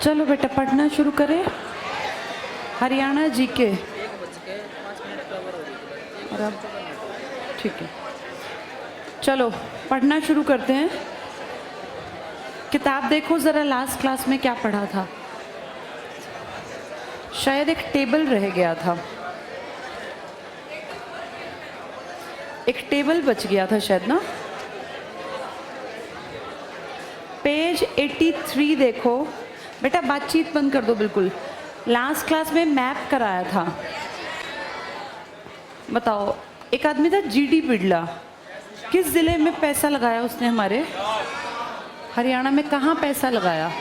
चलो बेटा पढ़ना शुरू करें। हरियाणा जीके। और अब ठीक है, चलो पढ़ना शुरू करते हैं। किताब देखो ज़रा, लास्ट क्लास में क्या पढ़ा था। शायद एक टेबल रह गया था, एक टेबल बच गया था शायद ना। पेज 83 देखो बेटा, बातचीत बंद कर दो बिल्कुल। लास्ट क्लास में मैप कराया था। बताओ, एक आदमी था जीडी बिड़ला, किस जिले में पैसा लगाया उसने हमारे हरियाणा में? कहाँ पैसा लगाया?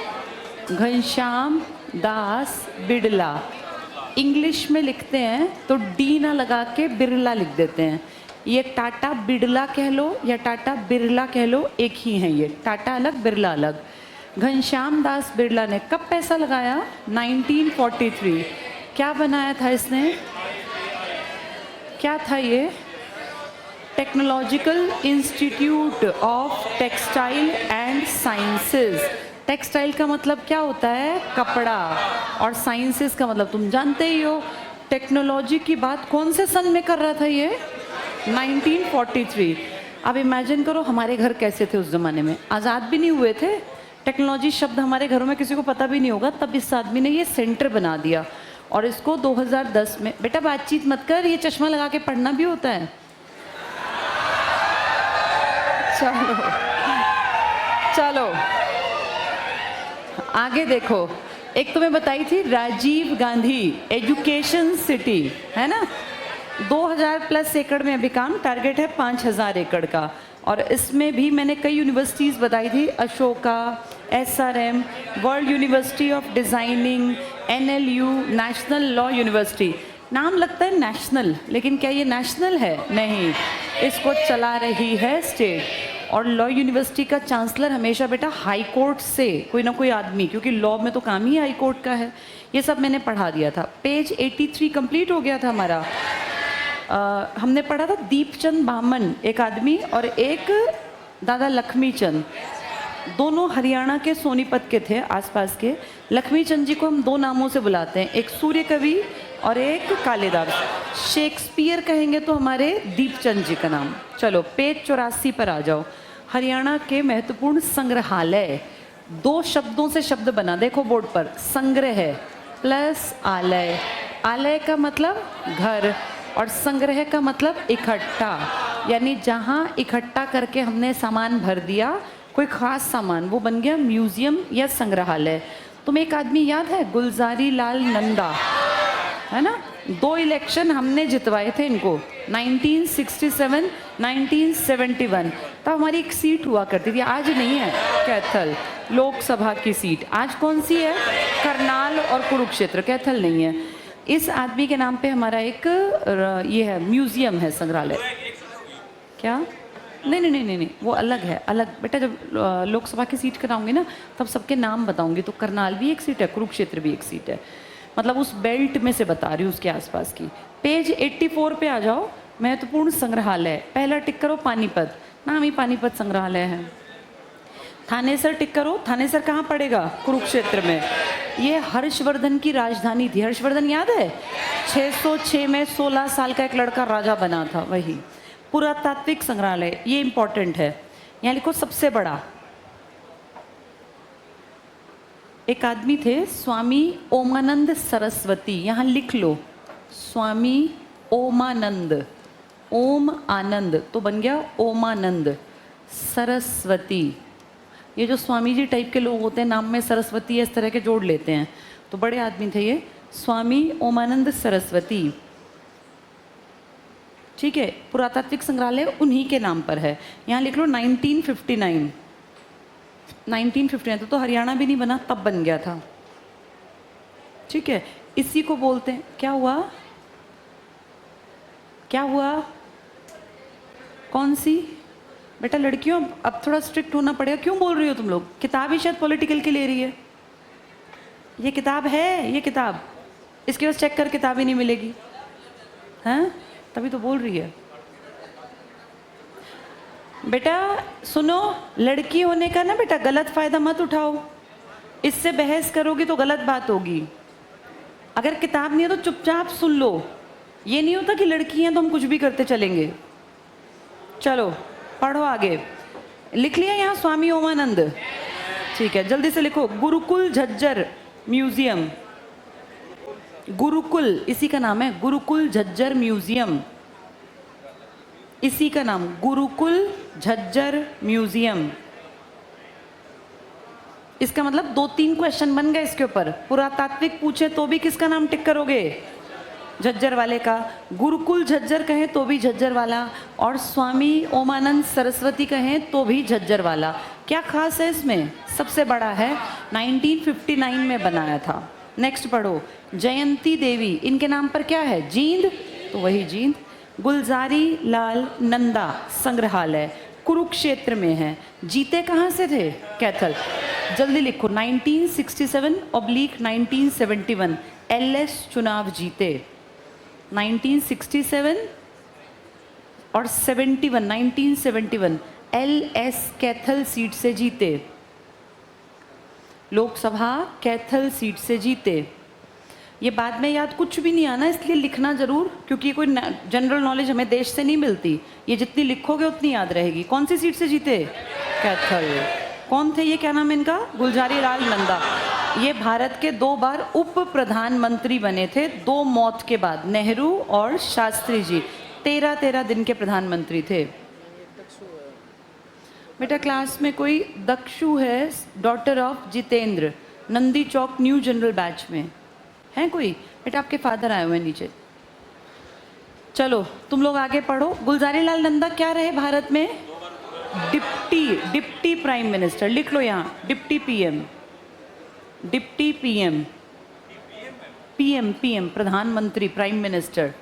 घनश्याम दास बिड़ला। इंग्लिश में लिखते हैं तो डी ना लगा के बिरला लिख देते हैं। ये टाटा बिड़ला कह लो या टाटा बिरला कह लो, एक ही है ये। टाटा अलग, बिरला अलग। घनश्याम दास बिड़ला ने कब पैसा लगाया? 1943। क्या बनाया था इसने? क्या था ये? Technological institute of textile and sciences. Textile का मतलब क्या होता है? कपड़ा। और साइंसेस का मतलब तुम जानते ही हो। टेक्नोलॉजी की बात कौन से सन में कर रहा था ये? 1943। अब इमेजिन करो हमारे घर कैसे थे उस ज़माने में। आज़ाद भी नहीं हुए थे, टेक्नोलॉजी शब्द हमारे घरों में किसी को पता भी नहीं होगा। तब इस आदमी ने ये सेंटर बना दिया और इसको 2010 में। बेटा बातचीत मत कर, ये चश्मा लगा के पढ़ना भी होता है। चलो चलो आगे देखो। एक तो मैं बताई थी राजीव गांधी एजुकेशन सिटी, है ना। 2000 प्लस एकड़ में अभी काम, टारगेट है 5000 एकड़ का। और इसमें भी मैंने कई यूनिवर्सिटीज़ बताई थी, Ashoka, SRM, world university of designing, NLU, national law university. नाम लगता है नेशनल, लेकिन क्या ये नेशनल है? नहीं, इसको चला रही है स्टेट। और लॉ यूनिवर्सिटी का चांसलर हमेशा बेटा हाई कोर्ट से कोई ना कोई आदमी, क्योंकि लॉ में तो काम ही हाई कोर्ट का है। ये सब मैंने पढ़ा दिया था। पेज 83 कंप्लीट हो गया था हमारा। हमने पढ़ा था दीपचंद बामन एक आदमी और एक दादा लक्ष्मी चंद, दोनों हरियाणा के सोनीपत के थे, आसपास के। लक्ष्मी चंद जी को हम दो नामों से बुलाते हैं, एक सूर्य कवि और एक कालिदास। शेक्सपियर कहेंगे तो हमारे दीपचंद जी का नाम। चलो पेज 84 पर आ जाओ। हरियाणा के महत्वपूर्ण संग्रहालय, दो शब्दों से शब्द बना, देखो बोर्ड पर, संग्रह प्लस आलय। आलय का मतलब घर और संग्रह का मतलब इकट्ठा, यानी जहाँ इकट्ठा करके हमने सामान भर दिया, कोई ख़ास सामान, वो बन गया म्यूज़ियम या संग्रहालय। तुम्हें एक आदमी याद है, गुलजारी लाल नंदा, है ना। 2 इलेक्शन हमने जितवाए थे इनको, 1967, 1971। तब हमारी एक सीट हुआ करती थी, आज नहीं है, कैथल लोकसभा की सीट। आज कौन सी है? करनाल और कुरुक्षेत्र, कैथल नहीं है। इस आदमी के नाम पे हमारा एक ये है, म्यूज़ियम है, संग्रहालय। क्या? नहीं नहीं नहीं नहीं नहीं, वो अलग है, अलग। बेटा जब लोकसभा की सीट कराऊंगी ना, तब सबके नाम बताऊंगी। तो करनाल भी एक सीट है, कुरुक्षेत्र भी एक सीट है, मतलब उस बेल्ट में से बता रही हूँ, उसके आसपास की। पेज 84 पे आ जाओ। महत्वपूर्ण संग्रहालय, पहला टिक करो पानीपत, नाम ही पानीपत संग्रहालय है। थानेसर टिक करो, थानेसर कहाँ पड़ेगा? कुरुक्षेत्र में। ये हर्षवर्धन की राजधानी थी। हर्षवर्धन याद है? 606 में 16 साल का एक लड़का राजा बना था, वही। पुरातात्विक संग्रहालय, ये इंपॉर्टेंट है, यहाँ लिखो सबसे बड़ा। एक आदमी थे स्वामी ओमानंद सरस्वती, यहाँ लिख लो स्वामी ओमानंद। ओम आनंद तो बन गया ओमानंद सरस्वती। ये जो स्वामी जी टाइप के लोग होते हैं, नाम में सरस्वती इस तरह के जोड़ लेते हैं, तो बड़े आदमी थे ये, स्वामी ओमानंद सरस्वती। ठीक है, पुरातात्विक संग्रहालय उन्हीं के नाम पर है। यहाँ लिख लो 1959। 1959 तो हरियाणा भी नहीं बना, तब बन गया था। ठीक है, इसी को बोलते हैं, क्या हुआ? क्या हुआ? कौन सी? बेटा लड़कियों अब थोड़ा स्ट्रिक्ट होना पड़ेगा। क्यों बोल रही हो तुम लोग? किताब ही शायद पॉलिटिकल की ले रही है। ये किताब है, ये किताब, इसके बस चेक कर, किताब ही नहीं मिलेगी, हैं? तभी तो बोल रही है। बेटा सुनो, लड़की होने का ना बेटा गलत फ़ायदा मत उठाओ। इससे बहस करोगे तो गलत बात होगी। अगर किताब नहीं है तो चुपचाप सुन लो। ये नहीं होता कि लड़की हैं तो हम कुछ भी करते चलेंगे। चलो पढ़ो आगे। लिख लिया यहाँ स्वामी ओमानंद? ठीक है, जल्दी से लिखो। गुरुकुल झज्जर म्यूजियम, गुरुकुल इसी का नाम है, गुरुकुल झज्जर म्यूजियम, इसी का नाम गुरुकुल झज्जर म्यूजियम। इसका मतलब 2-3 क्वेश्चन बन गए इसके ऊपर। पुरातात्विक पूछे तो भी किसका नाम टिक करोगे? झज्जर वाले का। गुरुकुल झज्जर कहें तो भी झज्जर वाला, और स्वामी ओमानंद सरस्वती कहें तो भी झज्जर वाला। क्या खास है इसमें? सबसे बड़ा है, 1959 में बनाया था। नेक्स्ट पढ़ो। जयंती देवी, इनके नाम पर क्या है? जींद, तो वही जींद। गुलजारी लाल नंदा संग्रहालय कुरुक्षेत्र में है। जीते कहाँ से थे? कैथल। जल्दी लिखो। 1967/1971 LS चुनाव जीते। 1967 और 71, 1971 LS कैथल सीट से जीते। लोकसभा कैथल सीट से जीते। ये बाद में याद कुछ भी नहीं आना, इसलिए लिखना जरूर, क्योंकि ये कोई जनरल नॉलेज हमें देश से नहीं मिलती। ये जितनी लिखोगे उतनी याद रहेगी। कौन सी सीट से जीते? कैथल। कौन थे ये? क्या नाम है इनका? गुलजारी लाल नंदा। ये भारत के 2 बार उप प्रधानमंत्री बने थे, 2 मौत के बाद, नेहरू और शास्त्री जी। 13-13 दिन के प्रधानमंत्री थे। बेटा क्लास में कोई दक्षु है, daughter of Jitendra, Nandi Chowk new general batch में है कोई? बेटा आपके फादर आए हुए हैं नीचे। चलो तुम लोग आगे पढ़ो। गुलजारी लाल नंदा क्या रहे भारत में? Deputy prime minister. लिख लो यहाँ, deputy PM, deputy PM, PM प्रधानमंत्री, प्राइम मिनिस्टर।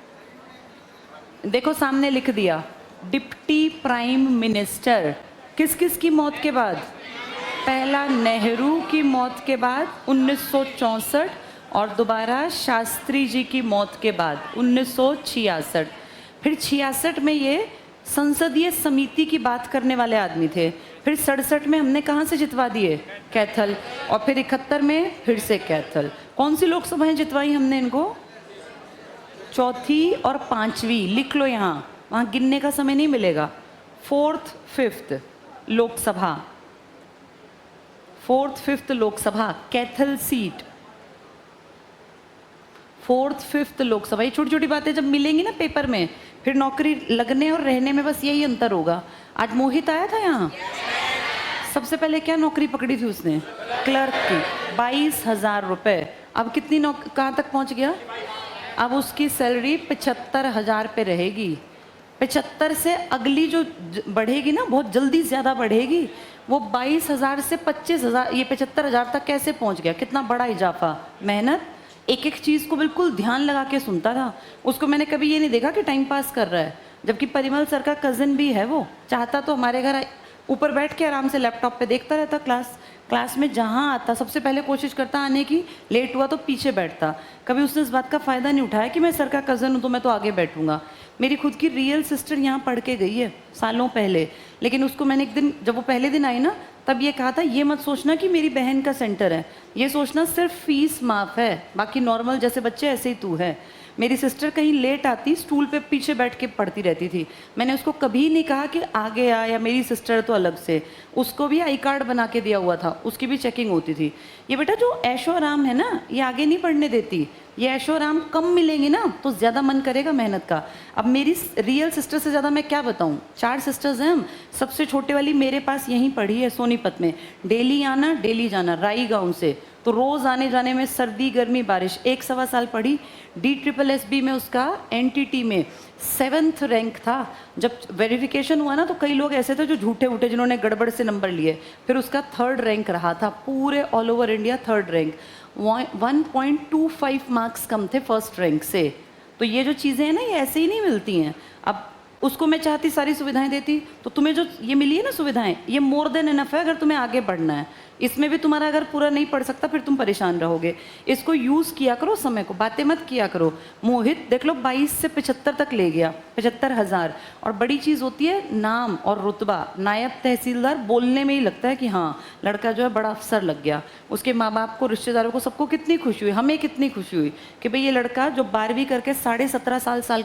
देखो सामने लिख दिया, डिप्टी प्राइम मिनिस्टर। किस किस की मौत के बाद? पहला नेहरू की मौत के बाद 1964, और दोबारा शास्त्री जी की मौत के बाद 1966। फिर 66 में ये संसदीय समिति की बात करने वाले आदमी थे। फिर 67 में हमने कहाँ से जितवा दिए? कैथल। और फिर 71 में फिर से कैथल। कौन सी लोकसभाएं जितवाई हमने इनको? 4थी और 5वीं। लिख लो यहाँ, वहाँ गिनने का समय नहीं मिलेगा। 4th 5th Lok Sabha, 4th 5th Lok Sabha Kaithal seat. 4th 5th Lok Sabha. ये छोटी छोटी बातें जब मिलेंगी ना पेपर में, फिर नौकरी लगने और रहने में बस यही अंतर होगा। आज मोहित आया था यहाँ, सबसे पहले क्या नौकरी पकड़ी थी उसने? क्लर्क की। 22,000 रुपये। अब कितनी कहाँ तक पहुँच गया? अब उसकी सैलरी 75,000 पे रहेगी। 75 से अगली जो बढ़ेगी ना, बहुत जल्दी ज़्यादा बढ़ेगी, वो 22,000 से 25,000, ये 75,000 तक कैसे पहुंच गया? कितना बड़ा इजाफा। मेहनत, एक एक चीज़ को बिल्कुल ध्यान लगा के सुनता था। उसको मैंने कभी ये नहीं देखा कि टाइम पास कर रहा है। जबकि परिमल सर का कज़न भी है, वो चाहता तो हमारे घर ऊपर बैठ के आराम से लैपटॉप पे देखता रहता। क्लास में जहाँ आता सबसे पहले कोशिश करता आने की, लेट हुआ तो पीछे बैठता। कभी उसने इस बात का फ़ायदा नहीं उठाया कि मैं सर का कज़न हूँ तो मैं तो आगे बैठूंगा। मेरी खुद की रियल सिस्टर यहाँ पढ़ के गई है सालों पहले, लेकिन उसको मैंने एक दिन, जब वो पहले दिन आई ना, तब ये कहा था, ये मत सोचना कि मेरी बहन का सेंटर है, ये सोचना सिर्फ फीस माफ़ है, बाकी नॉर्मल जैसे बच्चे ऐसे ही तू है। मेरी सिस्टर कहीं लेट आती, स्टूल पे पीछे बैठ के पढ़ती रहती थी। मैंने उसको कभी नहीं कहा कि आगे आ, या मेरी सिस्टर तो अलग से। उसको भी आई कार्ड बना के दिया हुआ था, उसकी भी चेकिंग होती थी। ये बेटा जो ऐशो आराम है ना, ये आगे नहीं पढ़ने देती। ये ऐशो आराम कम मिलेंगे ना तो ज़्यादा मन करेगा मेहनत का। अब मेरी रियल सिस्टर से ज़्यादा मैं क्या बताऊँ, 4 सिस्टर्स हैं हम। सबसे छोटे वाली मेरे पास यहीं पढ़ी है सोनीपत में, डेली आना डेली जाना, राई गाँव से। तो रोज़ आने जाने में सर्दी गर्मी बारिश। 1-1.25 साल पढ़ी। DSSB में उसका NTT में 7th रैंक था। जब वेरिफिकेशन हुआ ना तो कई लोग ऐसे थे जो झूठे उठे, जिन्होंने गड़बड़ से नंबर लिए। फिर उसका 3rd रैंक रहा था, पूरे all over India 3rd rank. 1.25 marks कम थे 1st रैंक से। तो ये जो चीज़ें हैं ना, ये ऐसे ही नहीं मिलती हैं। अब उसको मैं चाहती सारी सुविधाएं देती, तो तुम्हें जो ये मिली है ना सुविधाएं, ये मोर देन इनफ है अगर तुम्हें आगे बढ़ना है। इसमें भी तुम्हारा अगर पूरा नहीं पढ़ सकता फिर तुम परेशान रहोगे। इसको यूज़ किया करो, समय को, बातें मत किया करो। मोहित देख लो 22 से 75 तक ले गया, 75,000। और बड़ी चीज़ होती है नाम और रुतबा। नायब तहसीलदार बोलने में ही लगता है कि हाँ लड़का जो है बड़ा अफसर लग गया। उसके माँ बाप को, रिश्तेदारों को, सबको कितनी खुशी हुई, हमें कितनी खुशी हुई कि भाई ये लड़का जो 12वीं करके 17.5 साल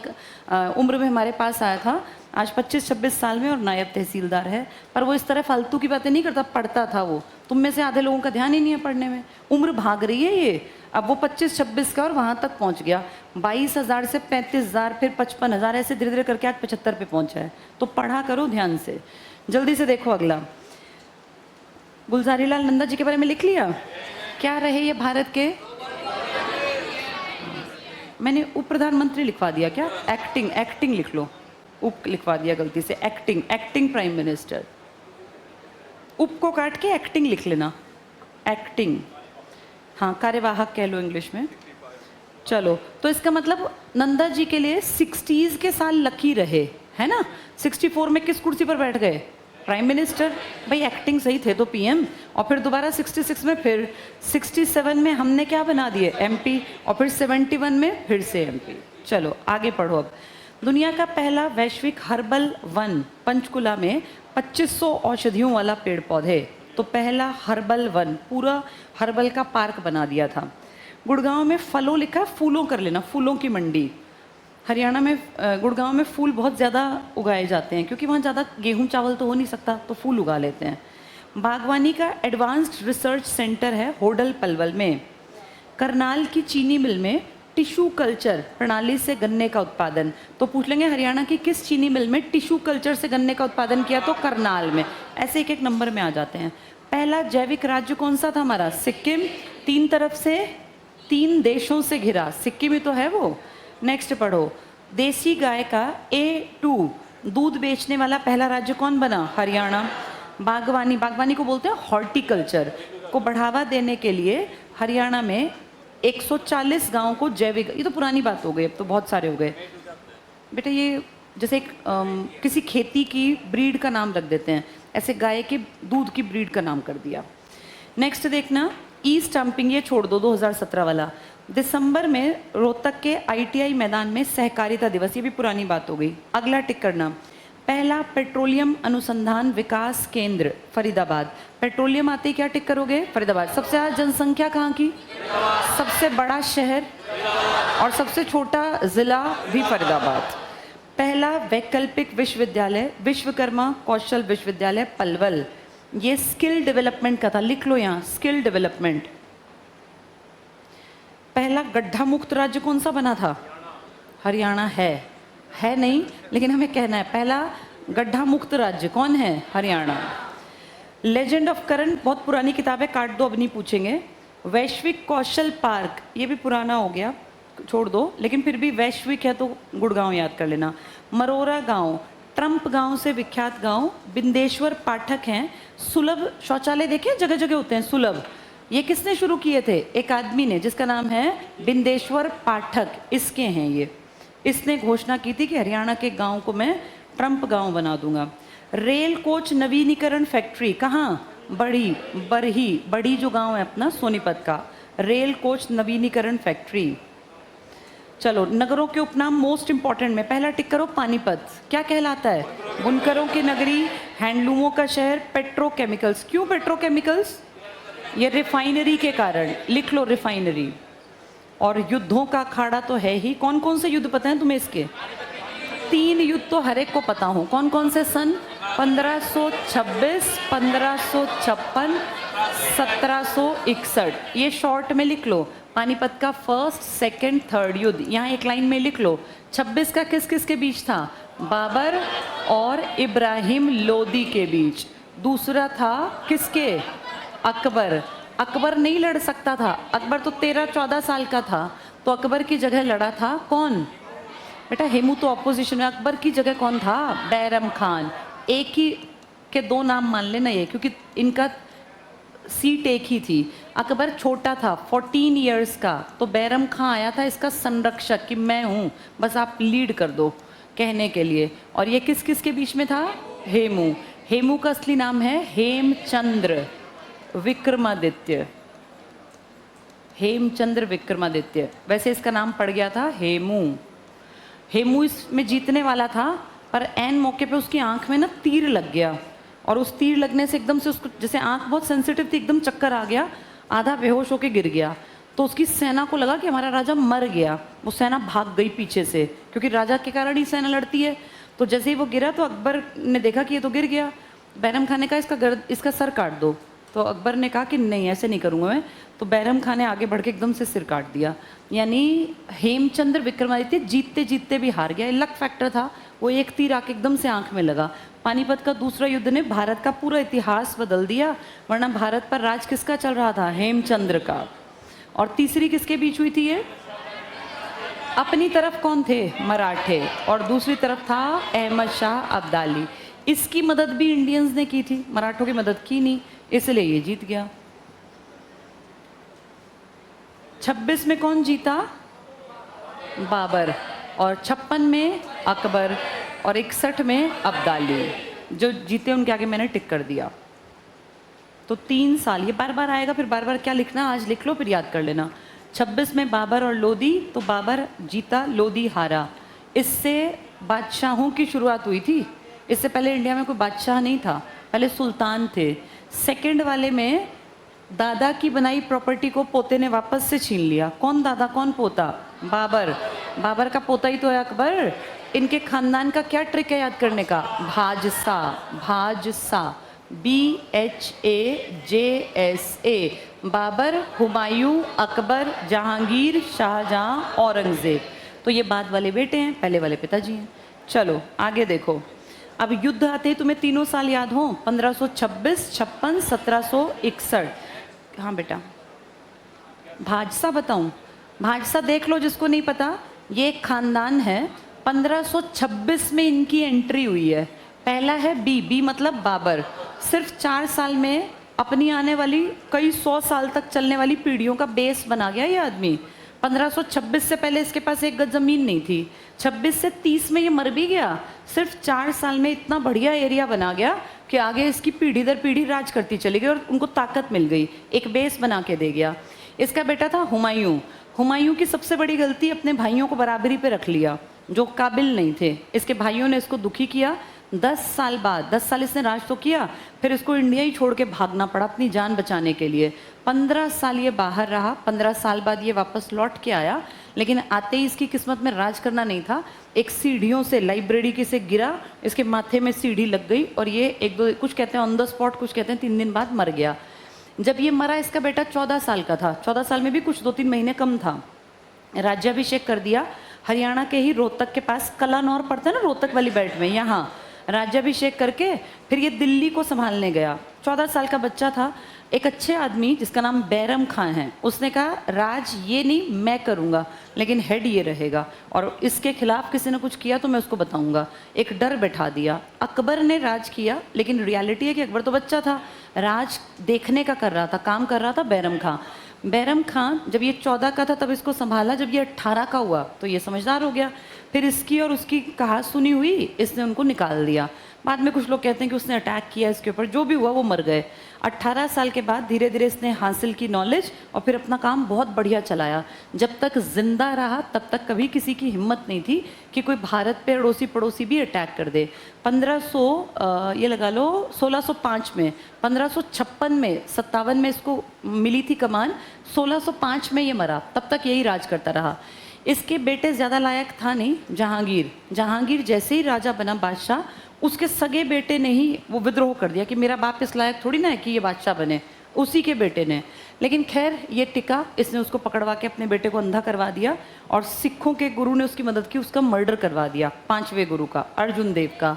उम्र में हमारे पास आया था, आज 25-26 साल में और नायब तहसीलदार है। पर वो इस तरह फालतू की बातें नहीं करता, पढ़ता था वो। तुम में से आधे लोगों का ध्यान ही नहीं है पढ़ने में, उम्र भाग रही है ये। अब वो 25-26 का और वहाँ तक पहुँच गया, 22,000 से 35,000 फिर 55,000, ऐसे धीरे धीरे करके आज 75 पे पहुँचा है। तो पढ़ा करो ध्यान से। जल्दी से देखो अगला, गुलजारी लाल नंदा जी के बारे में लिख लिया। क्या रहे ये भारत के, मैंने उप प्रधानमंत्री लिखवा दिया क्या, एक्टिंग लिख लो, उप लिखवा दिया गलती से, एक्टिंग प्राइम मिनिस्टर। उप को काट के एक्टिंग लिख लेना, एक्टिंग, हाँ कार्यवाहक कह लो इंग्लिश में। चलो तो इसका मतलब नंदा जी के लिए 60s के साल लकी रहे, है ना। 64 में किस कुर्सी पर बैठ गए, प्राइम मिनिस्टर। भाई एक्टिंग सही थे तो पीएम, और फिर दोबारा 66 में, फिर 67 में हमने क्या बना दिए, एमपी, और फिर 71 में फिर से एमपी। चलो आगे पढ़ो अब। दुनिया का पहला वैश्विक हर्बल वन पंचकुला में 2500 औषधियों वाला पेड़ पौधे। तो पहला हर्बल वन, पूरा हर्बल का पार्क बना दिया था। गुड़गांव में फलों लिखा, फूलों कर लेना, फूलों की मंडी। हरियाणा में गुड़गांव में फूल बहुत ज़्यादा उगाए जाते हैं क्योंकि वहाँ ज़्यादा गेहूँ चावल तो हो नहीं सकता, तो फूल उगा लेते हैं। बागवानी का एडवांस्ड रिसर्च सेंटर है होडल पलवल में। करनाल की चीनी मिल में टिश्यू कल्चर प्रणाली से गन्ने का उत्पादन। तो पूछ लेंगे हरियाणा की किस चीनी मिल में टिश्यू कल्चर से गन्ने का उत्पादन किया, तो करनाल में। ऐसे एक एक नंबर में आ जाते हैं। पहला जैविक राज्य कौन सा था हमारा, सिक्किम। 3 तरफ से 3 देशों से घिरा, सिक्किम ही तो है वो। नेक्स्ट पढ़ो, देसी गाय का A2 दूध बेचने वाला पहला राज्य कौन बना, हरियाणा। बागवानी को बोलते हैं हॉर्टिकल्चर, को बढ़ावा देने के लिए हरियाणा में 140 गांवों को जैविक, ये तो पुरानी बात हो गई, अब तो बहुत सारे हो गए बेटा। ये जैसे किसी खेती की ब्रीड का नाम रख देते हैं, ऐसे गाय के दूध की ब्रीड का नाम कर दिया। नेक्स्ट देखना, ई स्टंपिंग, ये छोड़ दो 2017 वाला। दिसंबर में रोहतक के ITI मैदान में सहकारिता दिवस, ये भी पुरानी बात हो गई। अगला टिक करना, पहला पेट्रोलियम अनुसंधान विकास केंद्र फरीदाबाद। पेट्रोलियम आते ही क्या टिक करोगे, फरीदाबाद। सबसे ज़्यादा जनसंख्या कहाँ की, सबसे बड़ा शहर और सबसे छोटा जिला भी फरीदाबाद। पहला वैकल्पिक विश्वविद्यालय विश्वकर्मा कौशल विश्वविद्यालय पलवल, ये स्किल डेवलपमेंट का था, लिख लो यहाँ स्किल डेवलपमेंट। पहला गड्ढा मुक्त राज्य कौन सा बना था, हरियाणा है नहीं, लेकिन हमें कहना है पहला गड्ढा मुक्त राज्य कौन है, हरियाणा। लेजेंड ऑफ करण, बहुत पुरानी किताब है, काट दो, अब नहीं पूछेंगे। वैश्विक कौशल पार्क, ये भी पुराना हो गया, छोड़ दो, लेकिन फिर भी वैश्विक है तो गुड़गांव याद कर लेना। मरोरा गांव, ट्रंप गांव से विख्यात गांव। बिंदेश्वर पाठक हैं। सुलभ शौचालय देखे, जगह जगह होते हैं सुलभ, ये किसने शुरू किए थे, एक आदमी ने जिसका नाम है बिंदेश्वर पाठक, इसके हैं ये। इसने घोषणा की थी कि हरियाणा के गांव को मैं ट्रंप गांव बना दूंगा। रेल कोच नवीनीकरण फैक्ट्री कहाँ, बड़ी जो गांव है अपना सोनीपत का, रेल कोच नवीनीकरण फैक्ट्री। चलो नगरों के उपनाम मोस्ट इंपॉर्टेंट में पहला टिक करो, पानीपत क्या कहलाता है, बुनकरों की नगरी, हैंडलूमों का शहर, पेट्रोकेमिकल्स। क्यों पेट्रोकेमिकल्स, ये रिफाइनरी के कारण, लिख लो रिफाइनरी। और युद्धों का अखाड़ा तो है ही, कौन कौन से युद्ध पता है तुम्हें इसके, 3 युद्ध तो हर एक को पता हो, कौन कौन से, सन 1526, 1556, 1761, ये शॉर्ट में लिख लो। पानीपत का फर्स्ट, सेकंड, थर्ड युद्ध यहाँ एक लाइन में लिख लो। 26 का किस किस के बीच था, बाबर और इब्राहिम लोदी के बीच। दूसरा था किसके, अकबर नहीं लड़ सकता था, अकबर तो 13-14 साल का था, तो अकबर की जगह लड़ा था कौन बेटा, हेमू तो ऑपोजिशन में, अकबर की जगह कौन था, बैरम खान। एक ही के 2 नाम मान लेना ये, क्योंकि इनका सीट एक ही थी। अकबर छोटा था, 14 इयर्स का, तो बैरम खान आया था इसका संरक्षक कि मैं हूँ, बस आप लीड कर दो कहने के लिए। और ये किस किस के बीच में था, हेमू का असली नाम है हेमचंद्र। विक्रमादित्य, हेमचंद्र विक्रमादित्य। वैसे इसका नाम पड़ गया था हेमू। हेमू इसमें जीतने वाला था, पर ऐन मौके पे उसकी आंख में ना तीर लग गया, और उस तीर लगने से एकदम से उसको, जैसे आंख बहुत सेंसिटिव थी, एकदम चक्कर आ गया, आधा बेहोश होके गिर गया। तो उसकी सेना को लगा कि हमारा राजा मर गया। वो सेना भाग गई पीछे से, क्योंकि राजा के कारण ही सेना लड़ती है। तो जैसे ही वो गिरा तो अकबर ने देखा कि ये तो गिर गया। बैरम खान ने कहा इसका सर काट दो। तो अकबर ने कहा कि नहीं, ऐसे नहीं करूँगा मैं। तो बैरम खान ने आगे बढ़ के एकदम से सिर काट दिया। यानी हेमचंद्र विक्रमादित्य जीतते जीतते भी हार गया। लक फैक्टर था, वो एक तीर आके एकदम से आंख में लगा। पानीपत का दूसरा युद्ध ने भारत का पूरा इतिहास बदल दिया, वरना भारत पर राज किसका चल रहा था? हेमचंद्र का। और तीसरी किसके बीच हुई थी ये? अपनी तरफ कौन थे? मराठे, और दूसरी तरफ था अहमद शाह अब्दाली। इसकी मदद भी इंडियंस ने की थी, मराठों की मदद की नहीं, इसलिए ये जीत गया। 26 में कौन जीता? बाबर, और 56 में अकबर, और 61 में अब्दाली। जो जीते उनके आगे मैंने टिक कर दिया। तो 3 साल, ये बार बार आएगा, फिर बार बार क्या लिखना, आज लिख लो फिर याद कर लेना। 26 में बाबर और लोदी, तो बाबर जीता, लोदी हारा। इससे बादशाहों की शुरुआत हुई थी। इससे पहले इंडिया में कोई बादशाह नहीं था, पहले सुल्तान थे। सेकंड वाले में दादा की बनाई प्रॉपर्टी को पोते ने वापस से छीन लिया। कौन दादा कौन पोता? बाबर। बाबर का पोता ही तो है अकबर। इनके खानदान का क्या ट्रिक है याद करने का? भाजसा, भाजसा, BHAJSA। बाबर, हुमायूं, अकबर, जहांगीर, शाहजहां, औरंगजेब। तो ये बाद वाले बेटे हैं, पहले वाले पिताजी हैं। चलो आगे देखो। अब युद्ध आते ही तुम्हें तीनों साल याद हो, 1526, 56, 1761। हाँ बेटा, भाजसा बताऊं? भाजसा देख लो जिसको नहीं पता, ये एक खानदान है। 1526 में इनकी एंट्री हुई है। पहला है बी मतलब बाबर। सिर्फ 4 साल में अपनी आने वाली कई 100 साल तक चलने वाली पीढ़ियों का बेस बना गया ये आदमी। 1526 से पहले इसके पास एक गज जमीन नहीं थी। 26 से 30 में ये मर भी गया। सिर्फ 4 साल में इतना बढ़िया एरिया बना गया कि आगे इसकी पीढ़ी दर पीढ़ी राज करती चली गई, और उनको ताकत मिल गई, एक बेस बना के दे गया। इसका बेटा था हुमायूं। हुमायूं की सबसे बड़ी गलती, अपने भाइयों को बराबरी पे रख लिया जो काबिल नहीं थे। इसके भाइयों ने इसको दुखी किया। 10 साल बाद, 10 साल इसने राज तो किया, फिर इसको इंडिया ही छोड़ के भागना पड़ा अपनी जान बचाने के लिए। 15 साल ये बाहर रहा। 15 साल बाद ये वापस लौट के आया, लेकिन आते ही इसकी किस्मत में राज करना नहीं था। एक सीढ़ियों से, लाइब्रेरी के से गिरा, इसके माथे में सीढ़ी लग गई, और ये एक दो, कुछ कहते हैं ऑन द स्पॉट, कुछ कहते हैं 3 दिन बाद मर गया। जब ये मरा इसका बेटा 14 साल का था। 14 साल में भी कुछ 2-3 महीने कम था। राज्याभिषेक कर दिया। हरियाणा के ही रोहतक के पास कलानौर पड़ता है ना, रोहतक वाली बेल्ट में, यहाँ राज्याभिषेक करके फिर ये दिल्ली को संभालने गया। 14 साल का बच्चा था। एक अच्छे आदमी जिसका नाम बैरम खान है, उसने कहा राज ये नहीं मैं करूँगा, लेकिन हेड ये रहेगा, और इसके खिलाफ किसी ने कुछ किया तो मैं उसको बताऊँगा। एक डर बैठा दिया। अकबर ने राज किया, लेकिन रियलिटी है कि अकबर तो बच्चा था, राज देखने का कर रहा था, काम कर रहा था बैरम खान। बैरम खान जब ये 14 का था तब इसको संभाला, जब ये 18 का हुआ तो ये समझदार हो गया। फिर इसकी और उसकी कहा सुनी हुई, इसने उनको निकाल दिया। बाद में कुछ लोग कहते हैं कि उसने अटैक किया इसके ऊपर, जो भी हुआ वो मर गए। 18 साल के बाद धीरे धीरे इसने हासिल की नॉलेज, और फिर अपना काम बहुत बढ़िया चलाया। जब तक जिंदा रहा तब तक कभी किसी की हिम्मत नहीं थी कि कोई भारत पे अड़ोसी पड़ोसी भी अटैक कर दे। 1500 ये लगा लो 1605 में, 1556 में, 57 में इसको मिली थी कमान, 1605 में ये मरा। तब तक यही राज करता रहा। इसके बेटे ज़्यादा लायक था नहीं, जहांगीर। जहांगीर जैसे ही राजा बना बादशाह, उसके सगे बेटे ने ही वो विद्रोह कर दिया कि मेरा बाप इस लायक थोड़ी ना है कि ये बादशाह बने, उसी के बेटे ने। लेकिन खैर ये टिका, इसने उसको पकड़वा के अपने बेटे को अंधा करवा दिया, और सिखों के गुरु ने उसकी मदद की, उसका मर्डर करवा दिया, 5वें गुरु का, अर्जुन देव का।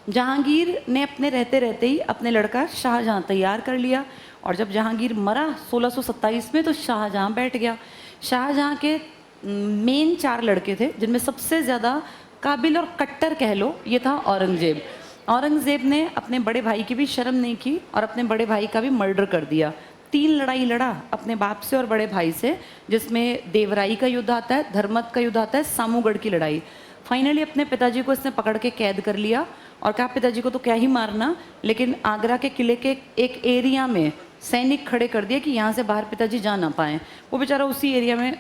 जहांगीर ने अपने रहते रहते ही अपने लड़का शाहजहां तैयार कर लिया, और जब जहांगीर मरा 1627 में तो शाहजहां बैठ गया। शाहजहां के मेन 4 लड़के थे, जिनमें सबसे ज़्यादा काबिल और कट्टर कह लो ये था औरंगजेब। औरंगजेब ने अपने बड़े भाई की भी शर्म नहीं की, और अपने बड़े भाई का भी मर्डर कर दिया। 3 लड़ाई लड़ा अपने बाप से और बड़े भाई से, जिसमें देवराई का युद्ध आता है, धर्मत का युद्ध आता है, सामूगढ़ की लड़ाई। फाइनली अपने पिताजी को इसने पकड़ के कैद कर लिया, और कहा पिताजी को तो क्या ही मारना, लेकिन आगरा के किले के एक एरिया में सैनिक खड़े कर दिए कि यहाँ से बाहर पिताजी जा ना पाएँ। वो बेचारा उसी एरिया में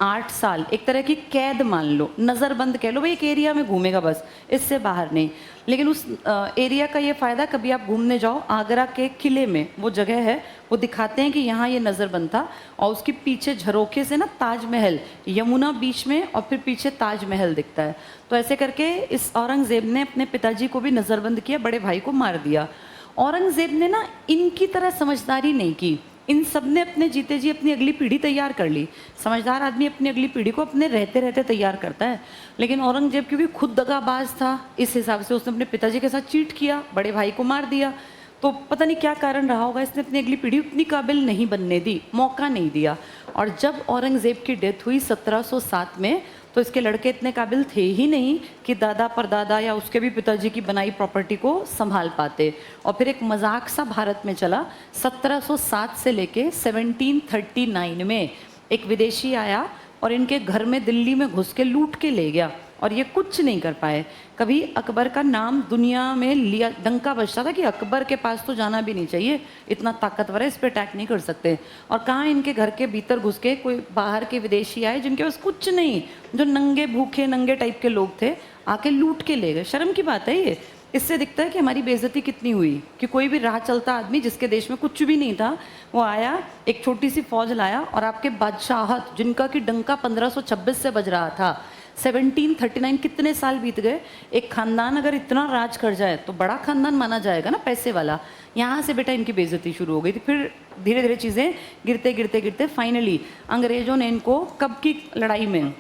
8 साल एक तरह की कैद मान लो, नज़रबंद कह लो, भाई एक एरिया में घूमेगा बस, इससे बाहर नहीं। लेकिन उस एरिया का ये फ़ायदा, कभी आप घूमने जाओ आगरा के किले में वो जगह है, वो दिखाते हैं कि यहाँ ये नज़रबंद था, और उसके पीछे झरोखे से ना ताजमहल, यमुना बीच में, और फिर पीछे ताजमहल दिखता है। तो ऐसे करके इस औरंगज़ेब ने अपने पिताजी को भी नज़रबंद किया, बड़े भाई को मार दिया। औरंगज़ेब ने ना इनकी तरह समझदारी नहीं की, इन सब ने अपने जीते जी अपनी अगली पीढ़ी तैयार कर ली। समझदार आदमी अपनी अगली पीढ़ी को अपने रहते रहते तैयार करता है। लेकिन औरंगजेब क्योंकि खुद दगाबाज था, इस हिसाब से उसने अपने पिताजी के साथ चीट किया, बड़े भाई को मार दिया। तो पता नहीं क्या कारण रहा होगा, इसने अपनी अगली पीढ़ी उतनी काबिल नहीं बनने दी, मौका नहीं दिया। और जब औरंगजेब की डेथ हुई 1707 में, तो इसके लड़के इतने काबिल थे ही नहीं कि दादा परदादा या उसके भी पिताजी की बनाई प्रॉपर्टी को संभाल पाते। और फिर एक मजाक सा भारत में चला, 1707 से लेके 1739 में एक विदेशी आया और इनके घर में दिल्ली में घुस के लूट के ले गया, और ये कुछ नहीं कर पाए। कभी अकबर का नाम दुनिया में लिया, डंका बजता था कि अकबर के पास तो जाना भी नहीं चाहिए, इतना ताकतवर है, इस पर अटैक नहीं कर सकते। और कहाँ इनके घर के भीतर घुस के कोई बाहर के विदेशी आए जिनके पास कुछ नहीं, जो नंगे भूखे नंगे टाइप के लोग थे, आके लूट के ले गए। शर्म की बात है ये। इससे दिखता है कि हमारी बेइज्जती कितनी हुई कि कोई भी राह चलता आदमी जिसके देश में कुछ भी नहीं था, वो आया, एक छोटी सी फौज लाया, और आपके बादशाहत जिनका कि डंका 1526 से बज रहा था, 1739 कितने साल बीत गए। एक खानदान अगर इतना राज कर जाए तो बड़ा खानदान माना जाएगा ना, पैसे वाला। यहाँ से बेटा इनकी बेइज्जती शुरू हो गई थी। फिर धीरे धीरे चीज़ें गिरते गिरते गिरते फाइनली अंग्रेज़ों ने इनको, कब की लड़ाई में,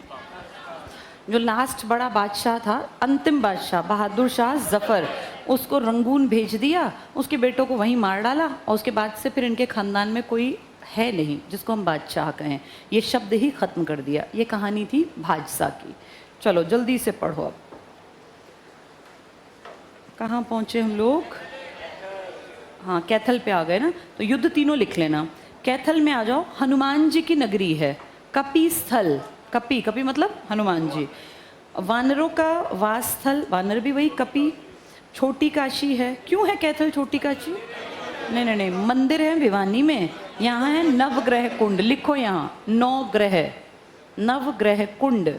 जो लास्ट बड़ा बादशाह था, अंतिम बादशाह बहादुर शाह जफ़र, उसको रंगून भेज दिया, उसके बेटों को वहीं मार डाला, और उसके बाद से फिर इनके ख़ानदान में कोई है नहीं जिसको हम बादशाह कहें। ये शब्द ही ख़त्म कर दिया। ये कहानी थी भाजसा की। चलो जल्दी से पढ़ो। अब कहाँ पहुँचे हम लोग? हाँ, कैथल पे आ गए ना, तो युद्ध तीनों लिख लेना। कैथल में आ जाओ, हनुमान जी की नगरी है, कपि स्थल, कपि, कपि मतलब हनुमान जी, वानरों का वास स्थल, वानर भी वही कपि, छोटी काशी है। क्यों है कैथल छोटी काशी? नहीं नहीं नहीं, मंदिर है भिवानी में, यहाँ है नवग्रह कुंड, लिखो यहाँ, 9 ग्रह, नवग्रह कुंड,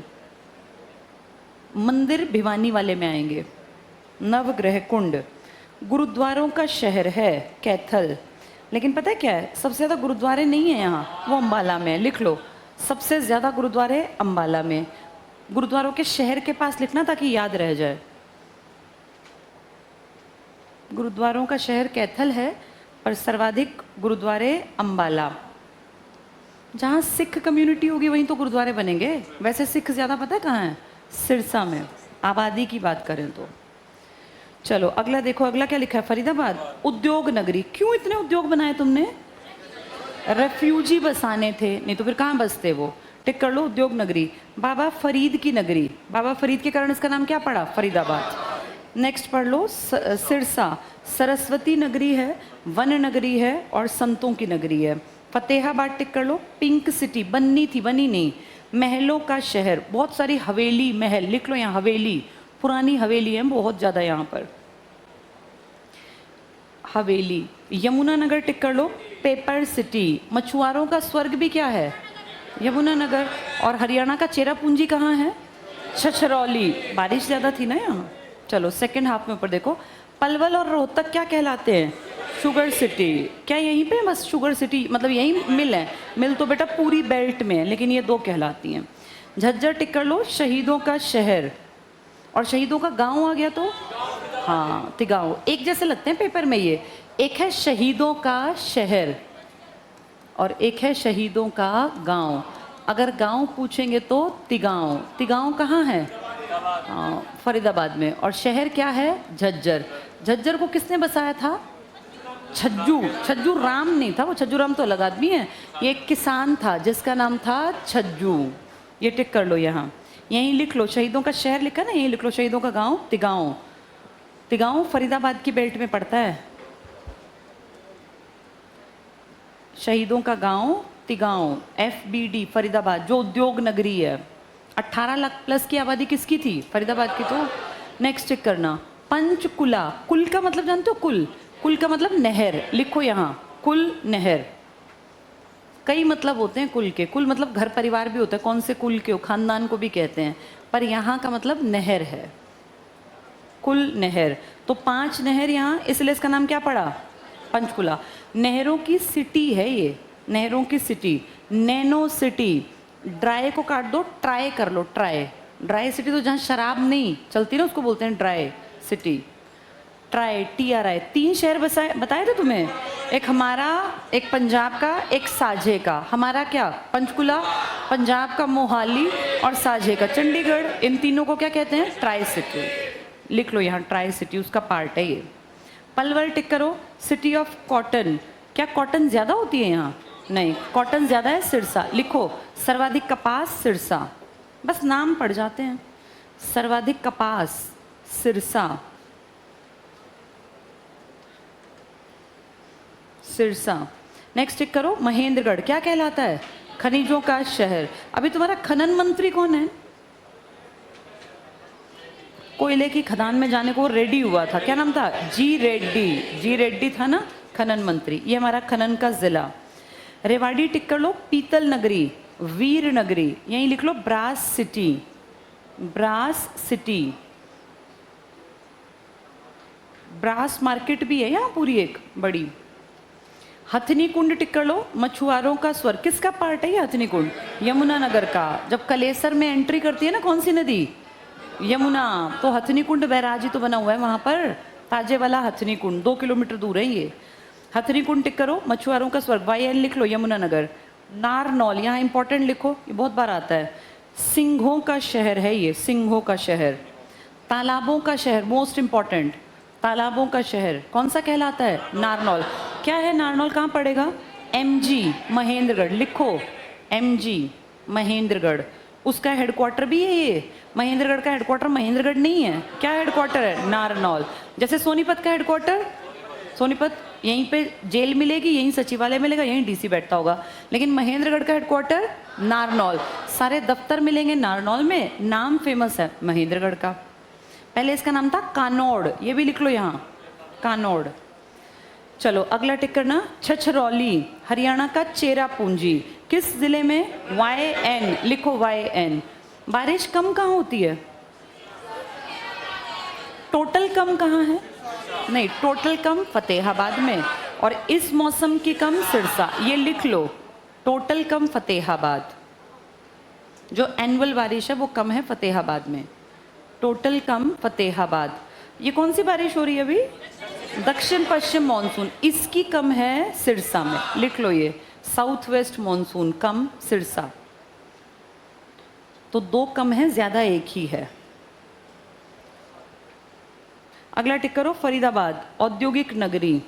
मंदिर भिवानी वाले में आएंगे, नवग्रह कुंड। गुरुद्वारों का शहर है कैथल। लेकिन पता है क्या है, सबसे ज़्यादा गुरुद्वारे नहीं है यहाँ, वो अम्बाला में, लिख लो, सबसे ज़्यादा गुरुद्वारे अम्बाला में। गुरुद्वारों के शहर के पास लिखना ताकि याद रह जाए। गुरुद्वारों का शहर कैथल है, पर सर्वाधिक गुरुद्वारे अम्बाला। जहाँ सिख कम्युनिटी होगी वहीं तो गुरुद्वारे बनेंगे। वैसे सिख ज़्यादा पता है कहाँ है? सिरसा में, आबादी की बात करें तो। चलो अगला देखो, अगला क्या लिखा है? फरीदाबाद उद्योग नगरी। क्यों इतने उद्योग बनाए तुमने? रेफ्यूजी बसाने थे, नहीं तो फिर कहाँ बसते वो? टिक कर लो, उद्योग नगरी। बाबा फरीद की नगरी, बाबा फरीद के कारण इसका नाम क्या पड़ा? फरीदाबाद। नेक्स्ट पढ़ लो, सिरसा सरस्वती नगरी है, वन नगरी है, और संतों की नगरी है। फतेहाबाद टिक कर लो, पिंक सिटी, बननी थी, बनी नहीं, महलों का शहर, बहुत सारी हवेली महल, लिख लो यहाँ हवेली, पुरानी हवेली है बहुत ज़्यादा यहाँ पर, हवेली। यमुनानगर टिक कर लो, पेपर सिटी, मछुआरों का स्वर्ग भी क्या है? यमुनानगर। और हरियाणा का चेरापूंजी कहाँ है? छछरौली। बारिश ज़्यादा थी ना यहाँ। चलो सेकंड हाफ में ऊपर देखो, पलवल और रोहतक क्या कहलाते हैं? Sugar city. क्या यहीं पे बस शुगर सिटी, मतलब यहीं मिल है? मिल तो बेटा पूरी बेल्ट में है, लेकिन ये 2 कहलाती हैं। झज्जर टिक कर लो, शहीदों का शहर, और शहीदों का गांव आ गया तो हाँ तिगांव। एक जैसे लगते हैं पेपर में ये, एक है शहीदों का शहर और एक है शहीदों का गांव। अगर गांव पूछेंगे तो तिगांव। तिगांव कहाँ है? फरीदाबाद में। और शहर क्या है? झज्जर। झज्जर को किसने बसाया था? छज्जू। छज्जू राम नहीं था, वो छज्जू राम तो अलग आदमी है, ये एक किसान था जिसका नाम था छज्जू। ये टिक कर लो यहाँ, यहीं लिख लो, शहीदों का शहर लिखा ना, यहीं लिख लो, शहीदों का गांव तिगांव। तिगांव फरीदाबाद की बेल्ट में पड़ता है। शहीदों का गांव तिगांव, FBD फरीदाबाद, जो उद्योग नगरी है। 18 लाख प्लस की आबादी किसकी थी? फरीदाबाद की। तो नेक्स्ट टिक करना, पंचकुला। कुल का मतलब जानते हो? कुल, कुल का मतलब नहर, लिखो यहाँ, कुल नहर, कई मतलब होते हैं कुल के, कुल मतलब घर परिवार भी होता है, कौन से कुल के हो, खानदान को भी कहते हैं, पर यहाँ का मतलब नहर है, कुल नहर। तो 5 नहर यहाँ, इसलिए इसका नाम क्या पड़ा, पंचकुला। नहरों की सिटी है ये, नहरों की सिटी, नैनो सिटी। ड्राई को काट दो, ट्राई कर लो, ट्राई, ड्राई सिटी तो जहाँ शराब नहीं चलती ना उसको बोलते हैं ड्राई सिटी, ट्राई, TRI। 3 शहर बताए थे तुम्हें, एक हमारा, एक पंजाब का, एक साझे का। हमारा क्या, पंचकुला, पंजाब का मोहाली, और साझे का चंडीगढ़। इन तीनों को क्या कहते हैं, ट्राई सिटी। लिख लो यहाँ, ट्राई सिटी उसका पार्ट है ये। पलवल टिक करो, सिटी ऑफ कॉटन। क्या कॉटन ज़्यादा होती है यहाँ, नहीं, कॉटन ज़्यादा है सिरसा। लिखो, सर्वाधिक कपास सिरसा, बस नाम पड़ जाते हैं, सर्वाधिक कपास सिरसा, सिरसा। नेक्स्ट टिक करो, महेंद्रगढ़ क्या कहलाता है, खनिजों का शहर। अभी तुम्हारा खनन मंत्री कौन है, कोयले की खदान में जाने को रेडी हुआ था, क्या नाम था, जी रेड्डी, जी रेड्डी था ना खनन मंत्री। ये हमारा खनन का जिला। रेवाड़ी टिक कर लो, पीतल नगरी, वीर नगरी, यहीं लिख लो, brass city, brass city. Brass market भी है यहाँ पूरी एक बड़ी। हथनी कुंड टिक कर लो, मछुआरों का स्वर। किसका पार्ट है ये हथनी कुंड, यमुना नगर का। जब कलेसर में एंट्री करती है ना कौन सी नदी, यमुना, तो हथनी कुंड बैराज ही तो बना हुआ है वहां पर, ताजे वाला हथनी कुंड, 2 किलोमीटर दूर है ये। हथनी कुंड टिक करो, मछुआरों का स्वर्ग, YN लिख लो, यमुना नगर। नारनौल, यहाँ इंपॉर्टेंट लिखो, ये बहुत बार आता है, सिंहों का शहर है ये, सिंहों का शहर। तालाबों का शहर, मोस्ट इंपॉर्टेंट, तालाबों का शहर कौन सा कहलाता है, नारनौल। क्या है नारनौल, कहाँ पड़ेगा, MG महेंद्रगढ़। लिखो, MG महेंद्रगढ़, उसका हेडक्वार्टर भी है ये। महेंद्रगढ़ का हेडक्वार्टर महेंद्रगढ़ नहीं है, क्या हेडक्वार्टर है, नारनौल। जैसे सोनीपत का हेडक्वार्टर, सोनीपत यहीं पे जेल मिलेगी, यहीं सचिवालय मिलेगा, यहीं DC बैठता होगा, लेकिन महेंद्रगढ़ का हेडक्वार्टर नारनौल। सारे दफ्तर मिलेंगे नारनौल में, नाम फेमस है महेंद्रगढ़ का। पहले इसका नाम था कानौड़, ये भी लिख लो यहाँ, कानौड़। चलो अगला टिक करना, छछरौली, हरियाणा का चेरापूंजी, किस जिले में, YN लिखो, YN। बारिश कम कहाँ होती है, टोटल कम कहाँ है, नहीं, टोटल कम फतेहाबाद में, और इस मौसम की कम सिरसा, ये लिख लो, टोटल कम फतेहाबाद। जो एनुअल बारिश है वो कम है फतेहाबाद में, टोटल कम फतेहाबाद। ये कौन सी बारिश हो रही है अभी, दक्षिण पश्चिम मॉनसून, इसकी कम है सिरसा में, लिख लो ये, साउथ वेस्ट मॉनसून कम सिरसा। तो 2 कम है, ज्यादा एक ही है। अगला टिक करो, फरीदाबाद, औद्योगिक नगरी,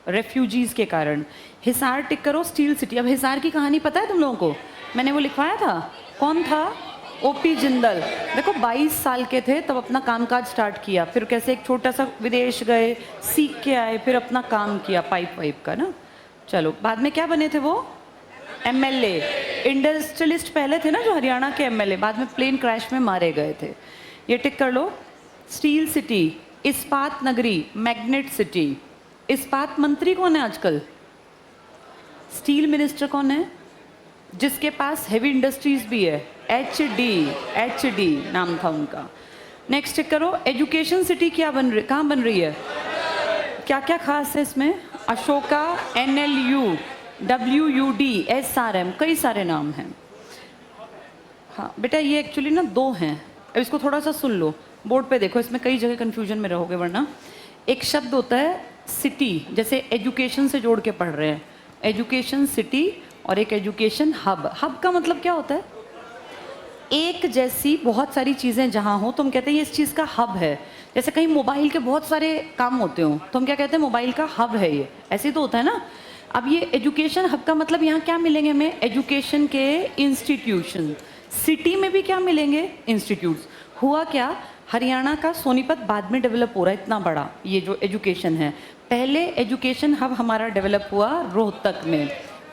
रेफ्यूजीज के कारण। हिसार टिक करो, स्टील सिटी। अब हिसार की कहानी पता है तुम लोगों को, मैंने वो लिखवाया था, कौन था, OP जिंदल। देखो 22 साल के थे तब अपना कामकाज स्टार्ट किया, फिर कैसे एक छोटा सा विदेश गए, सीख के आए, फिर अपना काम किया पाइप वाइप का ना। चलो बाद में क्या बने थे वो, MLA, इंडस्ट्रियलिस्ट पहले थे ना जो हरियाणा के MLA, बाद में प्लेन क्रैश में मारे गए थे। ये टिक कर लो, स्टील सिटी, इस्पात नगरी, मैग्नेट सिटी। इस्पात मंत्री कौन है आजकल, स्टील मिनिस्टर कौन है, जिसके पास हेवी इंडस्ट्रीज भी है, HD नाम था उनका। नेक्स्ट टिक करो, एजुकेशन सिटी क्या बन रही, कहाँ बन रही है, क्या क्या खास है इसमें, अशोका, NLU, WUD, SRM, कई सारे नाम हैं। हाँ बेटा ये एक्चुअली ना 2 हैं, अब इसको थोड़ा सा सुन लो, बोर्ड पे देखो, इसमें कई जगह कंफ्यूजन में रहोगे वरना। एक शब्द होता है सिटी, जैसे एजुकेशन से जोड़ के पढ़ रहे हैं, एजुकेशन सिटी, और एक एजुकेशन हब। हब का मतलब क्या होता है, एक जैसी बहुत सारी चीज़ें जहाँ हो तो हम कहते हैं ये इस चीज़ का हब है। जैसे कहीं मोबाइल के बहुत सारे काम होते हो तो हम क्या कहते हैं, मोबाइल का हब है ये, ऐसे तो होता है ना। अब ये एजुकेशन हब का मतलब यहाँ क्या मिलेंगे हमें, एजुकेशन के इंस्टीट्यूशन। सिटी में भी क्या मिलेंगे, इंस्टीट्यूट्स। हुआ क्या, हरियाणा का सोनीपत बाद में डेवलप हो रहा है, इतना बड़ा ये जो एजुकेशन है। पहले एजुकेशन हब हमारा डेवलप हुआ रोहतक में।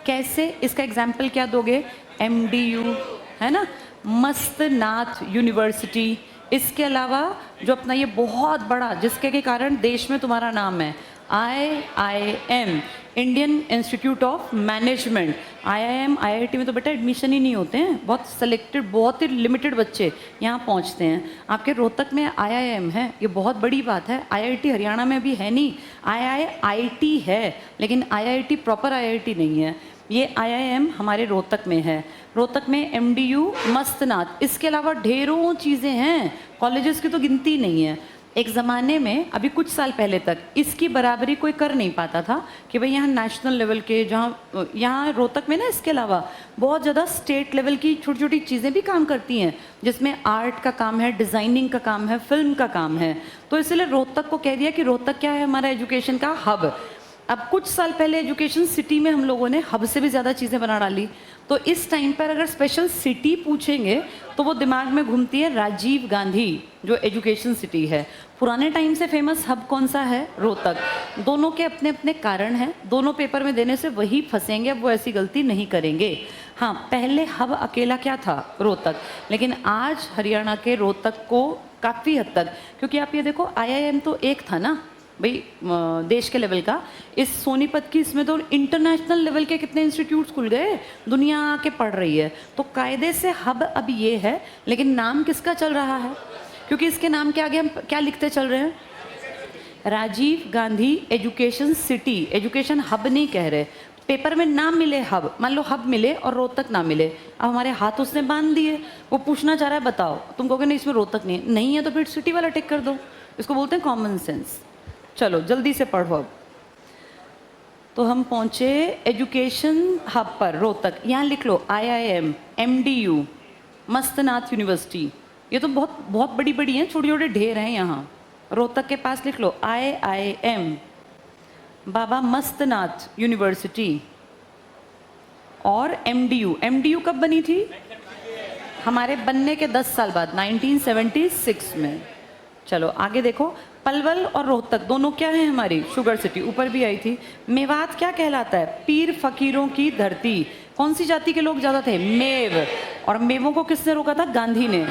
कैसे, इसका एग्जाम्पल क्या दोगे, MDU है ना, मस्तनाथ यूनिवर्सिटी। इसके अलावा जो अपना ये बहुत बड़ा, जिसके के कारण देश में तुम्हारा नाम है, IIM, Indian institute of management. IIM IIT में तो बेटा एडमिशन ही नहीं होते हैं, बहुत सेलेक्टेड, बहुत ही लिमिटेड बच्चे यहाँ पहुँचते हैं। आपके रोहतक में आईआईएम है, ये बहुत बड़ी बात है। आईआईटी हरियाणा में भी है नहीं, आईआईटी है लेकिन आईआईटी प्रॉपर आईआईटी नहीं है। ये आईआईएम हमारे रोहतक में है। रोहतक में एमडीयू, मस्तनाथ, इसके अलावा ढेरों चीज़ें हैं, कॉलेजेस की तो गिनती नहीं है। एक ज़माने में, अभी कुछ साल पहले तक इसकी बराबरी कोई कर नहीं पाता था कि भाई यहाँ नेशनल लेवल के, जहाँ यहाँ रोहतक में ना इसके अलावा बहुत ज़्यादा स्टेट लेवल की छोटी छोटी चीज़ें भी काम करती हैं, जिसमें आर्ट का काम है, डिज़ाइनिंग का काम है, फिल्म का काम है। तो इसलिए रोहतक को कह दिया कि रोहतक क्या है, हमारा एजुकेशन का हब। अब कुछ साल पहले एजुकेशन सिटी में हम लोगों ने हब से भी ज़्यादा चीज़ें बना डाली। तो इस टाइम पर अगर स्पेशल सिटी पूछेंगे तो वो दिमाग में घूमती है राजीव गांधी, जो एजुकेशन सिटी है। पुराने टाइम से फेमस हब कौन सा है? रोहतक। दोनों के अपने अपने कारण हैं, दोनों पेपर में देने से वही फंसेंगे, अब वो ऐसी गलती नहीं करेंगे। हाँ, पहले हब अकेला क्या था? रोहतक। लेकिन आज हरियाणा के रोहतक को काफ़ी हद तक, क्योंकि आप ये देखो आईआईएम तो एक था ना भाई देश के लेवल का, इस सोनीपत की इसमें तो इंटरनेशनल लेवल के कितने इंस्टीट्यूट्स खुल गए, दुनिया आके पढ़ रही है। तो कायदे से हब अब ये है, लेकिन नाम किसका चल रहा है? क्योंकि इसके नाम के आगे हम क्या लिखते चल रहे हैं? Rajiv Gandhi education city. Education hub नहीं कह रहे। पेपर में नाम मिले हब, मान लो हब मिले और रोहतक ना मिले, अब हमारे हाथ उसने बांध दिए। वो पूछना चाह रहा है बताओ, तुम कहोगे नहीं इसमें रोहतक नहीं है तो फिर सिटी वाला टिक कर दो। इसको बोलते हैं कॉमन सेंस। चलो जल्दी से पढ़ो। अब तो हम पहुंचे एजुकेशन हब पर रोहतक। यहाँ लिख लो आईआईएम, एमडीयू, मस्तनाथ यूनिवर्सिटी, ये तो बहुत बहुत बड़ी बड़ी हैं, छोटे छोटे ढेर हैं यहाँ। रोहतक के पास लिख लो आईआईएम, बाबा मस्तनाथ यूनिवर्सिटी और एमडीयू। एमडीयू कब बनी थी? हमारे बनने के 10 साल बाद, 1976 में। चलो आगे देखो, पलवल और रोहतक दोनों क्या है हमारी? शुगर सिटी, ऊपर भी आई थी। मेवात क्या कहलाता है? पीर फकीरों की धरती। कौन सी जाति के लोग ज़्यादा थे? मेव। और मेवों को किसने रोका था? गांधी ने।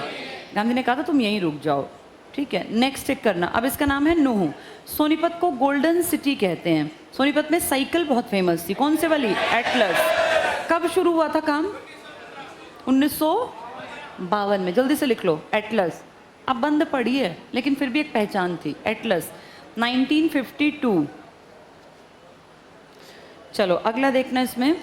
गांधी ने कहा था तुम यहीं रुक जाओ, ठीक है। नेक्स्ट टिक करना। अब इसका नाम है नूह। सोनीपत को गोल्डन सिटी कहते हैं। सोनीपत में साइकिल बहुत फेमस थी, कौन से वाली? एटलस। कब शुरू हुआ था काम? 1952 में। जल्दी से लिख लो एटलस। अब बंद पड़ी है लेकिन फिर भी एक पहचान थी, एटलस 1952। चलो अगला देखना। इसमें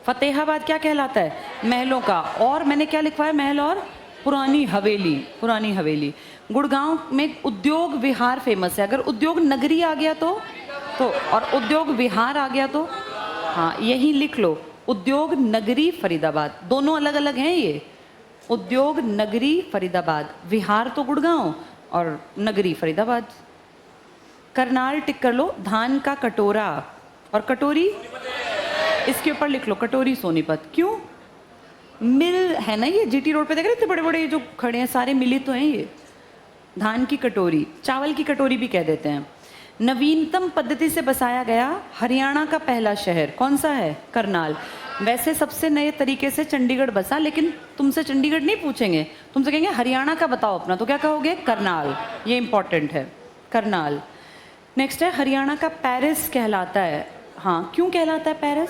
फतेहाबाद क्या कहलाता है? महलों का। और मैंने क्या लिखवाया? महल और पुरानी हवेली। पुरानी हवेली। गुड़गांव में उद्योग विहार फेमस है। अगर उद्योग नगरी आ गया तो और उद्योग विहार आ गया तो हाँ यही लिख लो, उद्योग नगरी फरीदाबाद। दोनों अलग अलग हैं ये, उद्योग नगरी फरीदाबाद, विहार तो गुड़गांव और नगरी फरीदाबाद। करनाल टिक कर लो। धान का कटोरा और कटोरी इसके ऊपर लिख लो, कटोरी सोनीपत। क्यों? मिल है ना ये, जीटी रोड पे देख रहे इतने बड़े बड़े जो खड़े हैं, सारे मिली तो हैं ये। धान की कटोरी, चावल की कटोरी भी कह देते हैं। नवीनतम पद्धति से बसाया गया हरियाणा का पहला शहर कौन सा है? करनाल। वैसे सबसे नए तरीके से चंडीगढ़ बसा, लेकिन तुमसे चंडीगढ़ नहीं पूछेंगे, तुमसे कहेंगे हरियाणा का बताओ अपना, तो क्या कहोगे? करनाल। ये इंपॉर्टेंट है, करनाल। नेक्स्ट है हरियाणा का पेरिस कहलाता है। हाँ, क्यों कहलाता है पेरिस?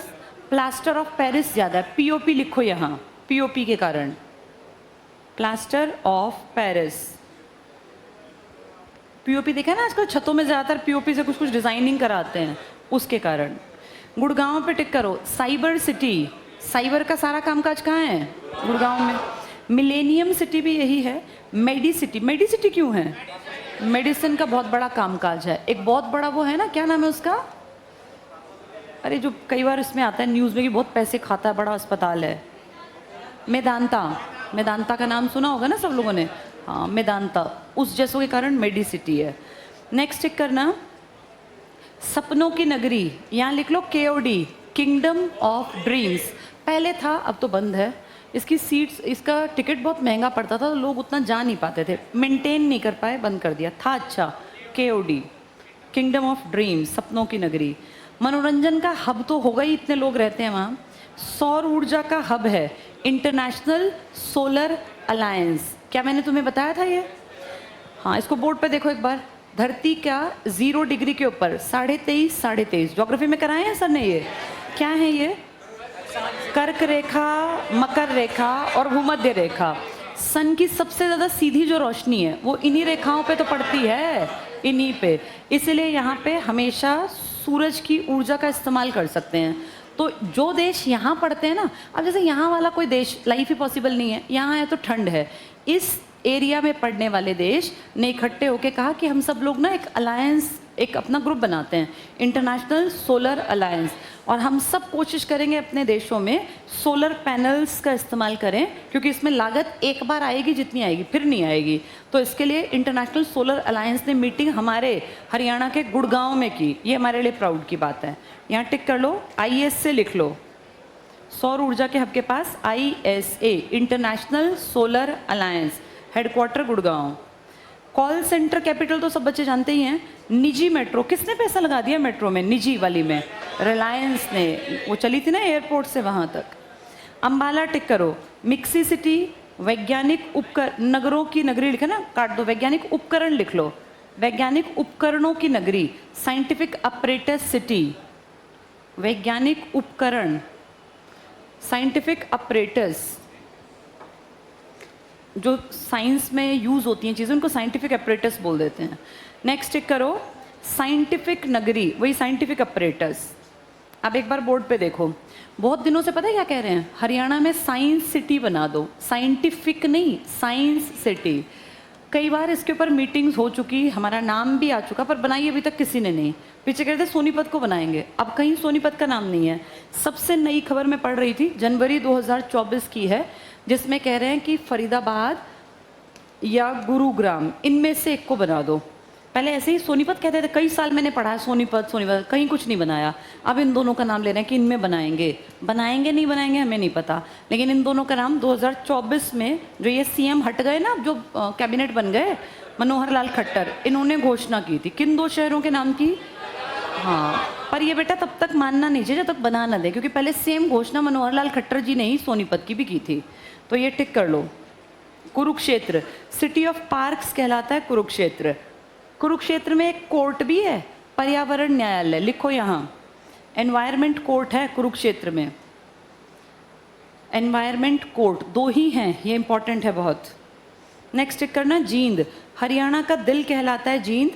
प्लास्टर ऑफ पेरिस ज़्यादा है। पीओपी लिखो यहाँ, पीओपी के कारण। Plaster of Paris. पीओपी देखा ना आजकल छतों में ज़्यादातर पीओपी से कुछ कुछ डिज़ाइनिंग कराते हैं, उसके कारण। गुड़गांव पे टिक करो। साइबर सिटी, साइबर का सारा कामकाज कहाँ है? गुड़गांव में। मिलेनियम सिटी भी यही है। मेडी सिटी, मेडी सिटी क्यों है? मेडिसिन का बहुत बड़ा कामकाज है। एक बहुत बड़ा वो है ना, क्या नाम है उसका? अरे जो कई बार इसमें आता है न्यूज़ में कि बहुत पैसे खाता है, बड़ा अस्पताल है, मेदांता। मेदांता का नाम सुना होगा ना सब लोगों ने? हाँ, मेदांता, उस जैसों के कारण मेडी सिटी है। नेक्स्ट टिक करना, सपनों की नगरी। यहाँ लिख लो केओडी, किंगडम ऑफ ड्रीम्स। पहले था, अब तो बंद है। इसकी सीट्स, इसका टिकट बहुत महंगा पड़ता था तो लोग उतना जा नहीं पाते थे, मेंटेन नहीं कर पाए, बंद कर दिया था। अच्छा, केओडी, किंगडम ऑफ ड्रीम्स, सपनों की नगरी। मनोरंजन का हब तो होगा ही, इतने लोग रहते हैं वहाँ। सौर ऊर्जा का हब है इंटरनेशनल सोलर अलायंस। क्या मैंने तुम्हें बताया था ये? हाँ, इसको बोर्ड पे देखो एक बार। धरती का 0 डिग्री के ऊपर 23.5 ज्योग्राफी में कराए हैं सर ने ये? क्या है ये? कर्क रेखा, मकर रेखा और भूमध्य रेखा। सन की सबसे ज़्यादा सीधी जो रोशनी है वो इन्हीं रेखाओं पे तो पड़ती है, इन्हीं पे। इसलिए यहाँ पे हमेशा सूरज की ऊर्जा का इस्तेमाल कर सकते हैं। तो जो देश यहाँ पड़ते हैं ना, अब जैसे यहाँ वाला कोई देश लाइफ ही पॉसिबल नहीं है, यहाँ है तो ठंड है, इस एरिया में पड़ने वाले देश ने इकट्ठे होकर कहा कि हम सब लोग ना एक अलायंस, एक अपना ग्रुप बनाते हैं, इंटरनेशनल सोलर अलायंस, और हम सब कोशिश करेंगे अपने देशों में सोलर पैनल्स का इस्तेमाल करें, क्योंकि इसमें लागत एक बार आएगी जितनी आएगी, फिर नहीं आएगी। तो इसके लिए इंटरनेशनल सोलर अलायंस ने मीटिंग हमारे हरियाणा के गुड़गांव में की। ये हमारे लिए प्राउड की बात है। यहाँ टिक कर लो, IS से लिख लो, सौर ऊर्जा के हब के पास ISA, international solar alliance, headquarter Gurgaon. Call centre capital तो सब बच्चे जानते ही हैं। निजी मेट्रो, किसने पैसा लगा दिया मेट्रो में? निजी वाली में रिलायंस ने, वो चली थी ना एयरपोर्ट से वहाँ तक। अंबाला टिक करो, मिक्सी सिटी, वैज्ञानिक उपकरण, नगरों की नगरी लिखा ना, काट दो, वैज्ञानिक उपकरण लिख लो, वैज्ञानिक उपकरणों की नगरी, साइंटिफिक अपरेटस सिटी, वैज्ञानिक उपकरण, साइंटिफिक अपरेटस, जो साइंस में यूज़ होती हैं चीज़ें उनको साइंटिफिक अपरेटस बोल देते हैं। नेक्स्ट टिक करो, साइंटिफिक नगरी, वही साइंटिफिक अपरेटस। अब एक बार बोर्ड पे देखो, बहुत दिनों से पता है क्या कह रहे हैं? हरियाणा में साइंस सिटी बना दो, साइंटिफिक नहीं, साइंस सिटी। कई बार इसके ऊपर मीटिंग्स हो चुकी, हमारा नाम भी आ चुका, पर बनाई अभी तक किसी ने नहीं। पीछे कहते सोनीपत को बनाएंगे, अब कहीं सोनीपत का नाम नहीं है। सबसे नई खबर मैं पढ़ रही थी, जनवरी 2024 की है, जिसमें कह रहे हैं कि फरीदाबाद या गुरुग्राम, इनमें से एक को बना दो। पहले ऐसे ही सोनीपत कहते थे, कई साल मैंने पढ़ा है सोनीपत सोनीपत, कहीं कुछ नहीं बनाया। अब इन दोनों का नाम ले रहे हैं कि इनमें बनाएंगे, बनाएंगे नहीं बनाएंगे हमें नहीं पता, लेकिन इन दोनों का नाम 2024 में, जो ये CM हट गए ना, जो कैबिनेट बन गए, मनोहर लाल खट्टर, इन्होंने घोषणा की थी। किन 2 शहरों के नाम की? हाँ, पर ये बेटा तब तक मानना नहीं चाहिए जब तक बना ना दे, क्योंकि पहले सेम घोषणा मनोहर लाल खट्टर जी ने ही सोनीपत की भी की थी। तो ये टिक कर लो। कुरुक्षेत्र, सिटी ऑफ पार्क्स कहलाता है कुरुक्षेत्र। कुरुक्षेत्र में एक कोर्ट भी है, पर्यावरण न्यायालय, लिखो यहाँ, एनवायरमेंट कोर्ट है कुरुक्षेत्र में, एनवायरमेंट कोर्ट 2 ही हैं, ये इंपॉर्टेंट है बहुत। नेक्स्ट टिक करना, जींद, हरियाणा का दिल कहलाता है जींद,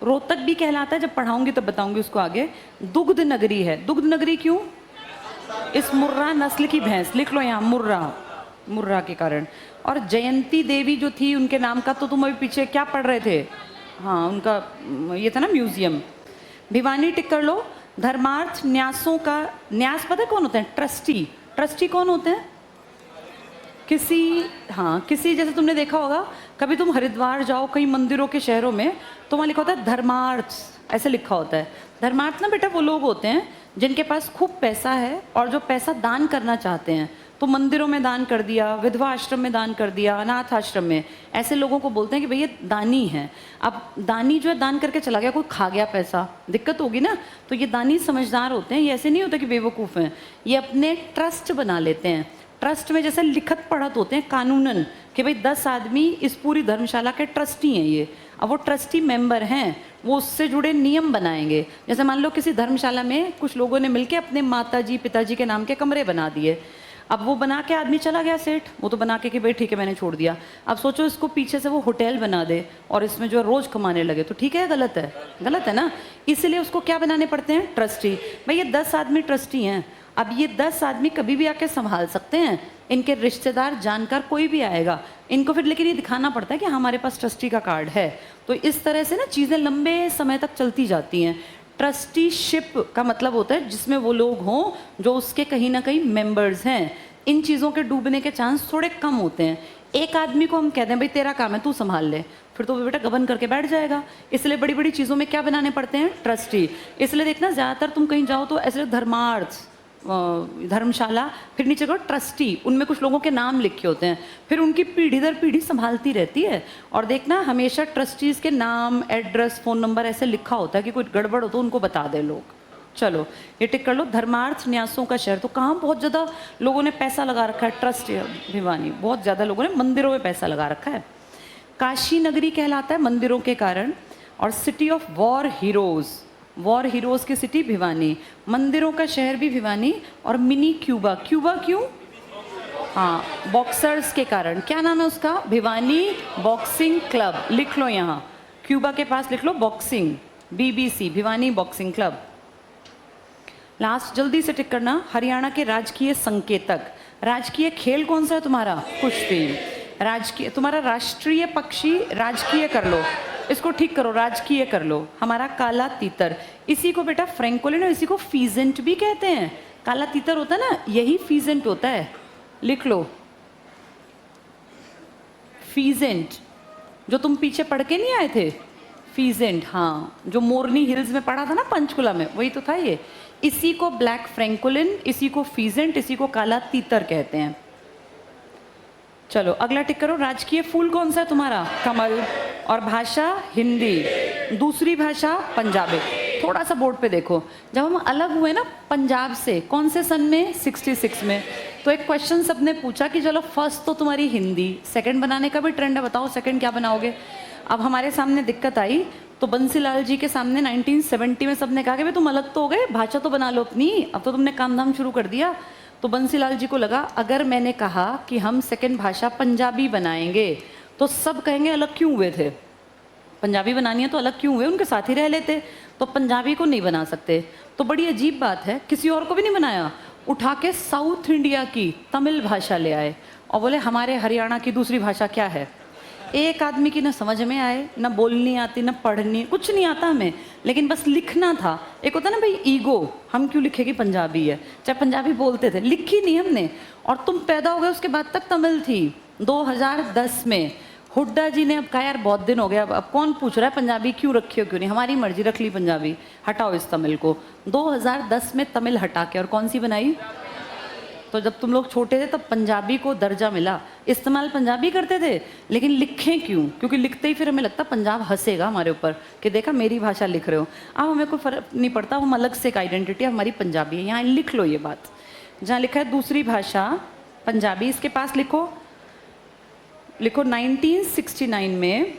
रोहतक भी कहलाता है, जब पढ़ाऊंगी तब बताऊंगी उसको आगे। दुग्ध नगरी है, दुग्ध नगरी क्यों? इस मुर्रा नस्ल की भैंस, लिख लो यहाँ, मुर्रा, मुर्रा के कारण। और जयंती देवी जो थी, उनके नाम का तो तुम अभी पीछे क्या पढ़ रहे थे? हाँ, उनका ये था ना म्यूजियम। भिवानी टिक कर लो। धर्मार्थ न्यासों का, न्यास पता है कौन होते हैं? ट्रस्टी। ट्रस्टी कौन होते हैं? किसी जैसे तुमने देखा होगा, कभी तुम हरिद्वार जाओ कई मंदिरों के शहरों में, तो वहाँ लिखा होता है धर्मार्थ, ऐसे लिखा होता है। धर्मार्थ ना बेटा वो लोग होते हैं जिनके पास खूब पैसा है और जो पैसा दान करना चाहते हैं, तो मंदिरों में दान कर दिया, विधवा आश्रम में दान कर दिया, अनाथ आश्रम में, ऐसे लोगों को बोलते हैं कि भैया दानी हैं। अब दानी जो है दान करके चला गया, कोई खा गया पैसा, दिक्कत होगी ना। तो ये दानी समझदार होते हैं, ये ऐसे नहीं होता कि बेवकूफ़ हैं, ये अपने ट्रस्ट बना लेते हैं। ट्रस्ट में जैसे लिखत पढ़त होते हैं कानूनन कि भाई 10 आदमी इस पूरी धर्मशाला के ट्रस्टी हैं ये, अब वो ट्रस्टी मेंबर हैं, वो उससे जुड़े नियम बनाएंगे। जैसे मान लो किसी धर्मशाला में कुछ लोगों ने मिलके अपने माताजी पिताजी के नाम के कमरे बना दिए, अब वो बना के आदमी चला गया सेठ, वो तो बना के कि भाई ठीक है मैंने छोड़ दिया। अब सोचो इसको पीछे से वो होटल बना दे और इसमें जो रोज़ कमाने लगे, तो ठीक है गलत है? गलत है ना। इसलिए उसको क्या बनाने पड़ते हैं? ट्रस्टी। भाई ये 10 आदमी ट्रस्टी हैं, अब ये 10 आदमी कभी भी आके संभाल सकते हैं, इनके रिश्तेदार जानकार कोई भी आएगा, इनको फिर लेकिन ये दिखाना पड़ता है कि हमारे पास ट्रस्टी का कार्ड है। तो इस तरह से ना चीज़ें लंबे समय तक चलती जाती हैं। ट्रस्टीशिप का मतलब होता है जिसमें वो लोग हों जो उसके कहीं ना कहीं मेंबर्स हैं। इन चीज़ों के डूबने के चांस थोड़े कम होते हैं। एक आदमी को हम कह दें भाई तेरा काम है तू संभाल ले, फिर तो वो बेटा गबन करके बैठ जाएगा। इसलिए बड़ी बड़ी चीज़ों में क्या बनाने पड़ते हैं? ट्रस्टी। इसलिए देखना ज़्यादातर तुम कहीं जाओ तो ऐसे धर्मार्थ धर्मशाला, फिर नीचे को ट्रस्टी, उनमें कुछ लोगों के नाम लिखे होते हैं, फिर उनकी पीढ़ी दर पीढ़ी संभालती रहती है। और देखना हमेशा ट्रस्टीज़ के नाम, एड्रेस, फ़ोन नंबर ऐसे लिखा होता है कि कोई गड़बड़ हो तो उनको बता दे लोग। चलो ये टिक कर लो। धर्मार्थ न्यासों का शहर, तो कहाँ बहुत ज़्यादा लोगों ने पैसा लगा रखा है? ट्रस्ट भिवानी, बहुत ज़्यादा लोगों ने मंदिरों में पैसा लगा रखा है। काशी नगरी कहलाता है मंदिरों के कारण, और city of war heroes, war heroes की सिटी भिवानी, मंदिरों का शहर भी भिवानी, और मिनी क्यूबा, क्यूबा क्यों? हाँ, बॉक्सर्स के कारण। क्या नाम है उसका? भिवानी बॉक्सिंग क्लब, लिख लो यहाँ, क्यूबा के पास लिख लो boxing, BBC, Bhiwani boxing club. Last जल्दी से टिक करना, हरियाणा के राजकीय संकेतक, राजकीय खेल कौन सा है तुम्हारा? कुश्ती। राजकीय, तुम्हारा राष्ट्रीय पक्षी राजकीय कर लो, इसको ठीक करो, राजकीय कर लो, हमारा काला तीतर। इसी को बेटा फ्रैंकोलिन और इसी को फीजेंट भी कहते हैं। काला तीतर होता है ना, यही फीजेंट होता है, लिख लो फीजेंट, जो तुम पीछे पढ़ के नहीं आए थे, फीजेंट, हाँ, जो मोरनी हिल्स में पढ़ा था ना पंचकुला में, वही तो था ये। इसी को ब्लैक फ्रैंकोलिन, इसी को फीजेंट, इसी को काला तीतर कहते हैं। चलो अगला टिक करो, राजकीय फूल कौन सा है तुम्हारा? कमल। और भाषा हिंदी, दूसरी भाषा पंजाबी। थोड़ा सा बोर्ड पे देखो, जब हम अलग हुए ना पंजाब से, कौन से सन में? 66 में। तो एक क्वेश्चन सबने पूछा कि चलो फर्स्ट तो तुम्हारी हिंदी, सेकंड बनाने का भी ट्रेंड है, बताओ सेकंड क्या बनाओगे? अब हमारे सामने दिक्कत आई, तो बंसीलाल जी के सामने 1970 में सबने कहा कि भाई तुम अलग तो हो गए, भाषा तो बना लो अपनी, अब तो तुमने काम धाम शुरू कर दिया। तो बंसीलाल जी को लगा अगर मैंने कहा कि हम सेकंड भाषा पंजाबी बनाएंगे तो सब कहेंगे अलग क्यों हुए थे, पंजाबी बनानी है तो अलग क्यों हुए, उनके साथ ही रह लेते, तो पंजाबी को नहीं बना सकते। तो बड़ी अजीब बात है, किसी और को भी नहीं बनाया, उठा के साउथ इंडिया की तमिल भाषा ले आए और बोले हमारे हरियाणा की दूसरी भाषा क्या है। एक आदमी की ना समझ में आए, ना बोलनी आती, ना पढ़नी, कुछ नहीं आता हमें, लेकिन बस लिखना था। एक होता ना भाई ईगो, हम क्यों लिखेगी पंजाबी है, चाहे पंजाबी बोलते थे, लिखी नहीं हमने। और तुम पैदा हो गए उसके बाद तक तमिल थी। 2010 में हुड्डा जी ने अब कहा यार बहुत दिन हो गया, अब कौन पूछ रहा है पंजाबी क्यों रखी हो क्यों नहीं, हमारी मर्जी, रख ली पंजाबी, हटाओ इस तमिल को। 2010 में तमिल हटा के और कौन सी बनाई? तो जब तुम लोग छोटे थे तब पंजाबी को दर्जा मिला, इस्तेमाल पंजाबी करते थे, लेकिन लिखें क्यों? क्योंकि लिखते ही फिर हमें लगता पंजाब हंसेगा हमारे ऊपर कि देखा मेरी भाषा लिख रहे हो। अब हमें कोई फर्क नहीं पड़ता, हम अलग से एक आइडेंटिटी हमारी पंजाबी है, यहाँ लिख लो ये बात। जहाँ लिखा है दूसरी भाषा पंजाबी, इसके पास लिखो, लिखो 1969 में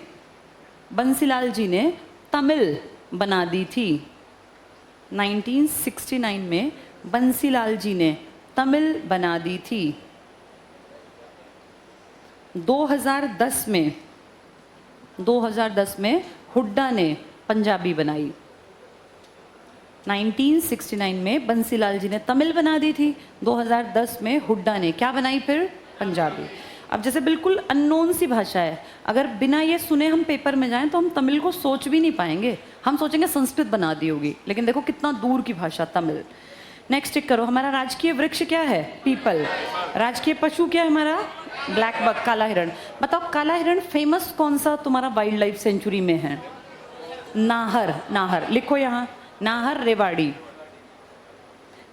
बंसीलाल जी ने तमिल बना दी थी। 1969 में बंसीलाल जी ने तमिल बना दी थी। 2010 में हुड्डा ने पंजाबी बनाई। 1969 में बंसीलाल जी ने तमिल बना दी थी, 2010 में हुड्डा ने क्या बनाई फिर? पंजाबी। अब जैसे बिल्कुल अननोन सी भाषा है, अगर बिना ये सुने हम पेपर में जाएं तो हम तमिल को सोच भी नहीं पाएंगे, हम सोचेंगे संस्कृत बना दी होगी, लेकिन देखो कितना दूर की भाषा तमिल। नेक्स्ट टिक करो, हमारा राजकीय वृक्ष क्या है? पीपल। राजकीय पशु क्या है हमारा? ब्लैक बक, काला हिरण। बताओ काला हिरण फेमस कौन सा तुम्हारा वाइल्ड लाइफ सेंचुरी में है? नाहर, नाहर लिखो यहाँ, नाहर रेवाड़ी।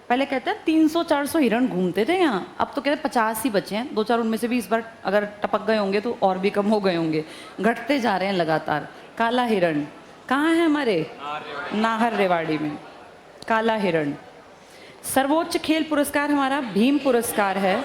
पहले कहते हैं 300-400 हिरण घूमते थे यहाँ, अब तो कहते हैं 50 ही बचे हैं, 2-4 उनमें से भी इस बार अगर टपक गए होंगे तो और भी कम हो गए होंगे, घटते जा रहे हैं लगातार। काला हिरण कहाँ है हमारे? नाहर रेवाड़ी में काला हिरण। सर्वोच्च खेल पुरस्कार हमारा भीम पुरस्कार है,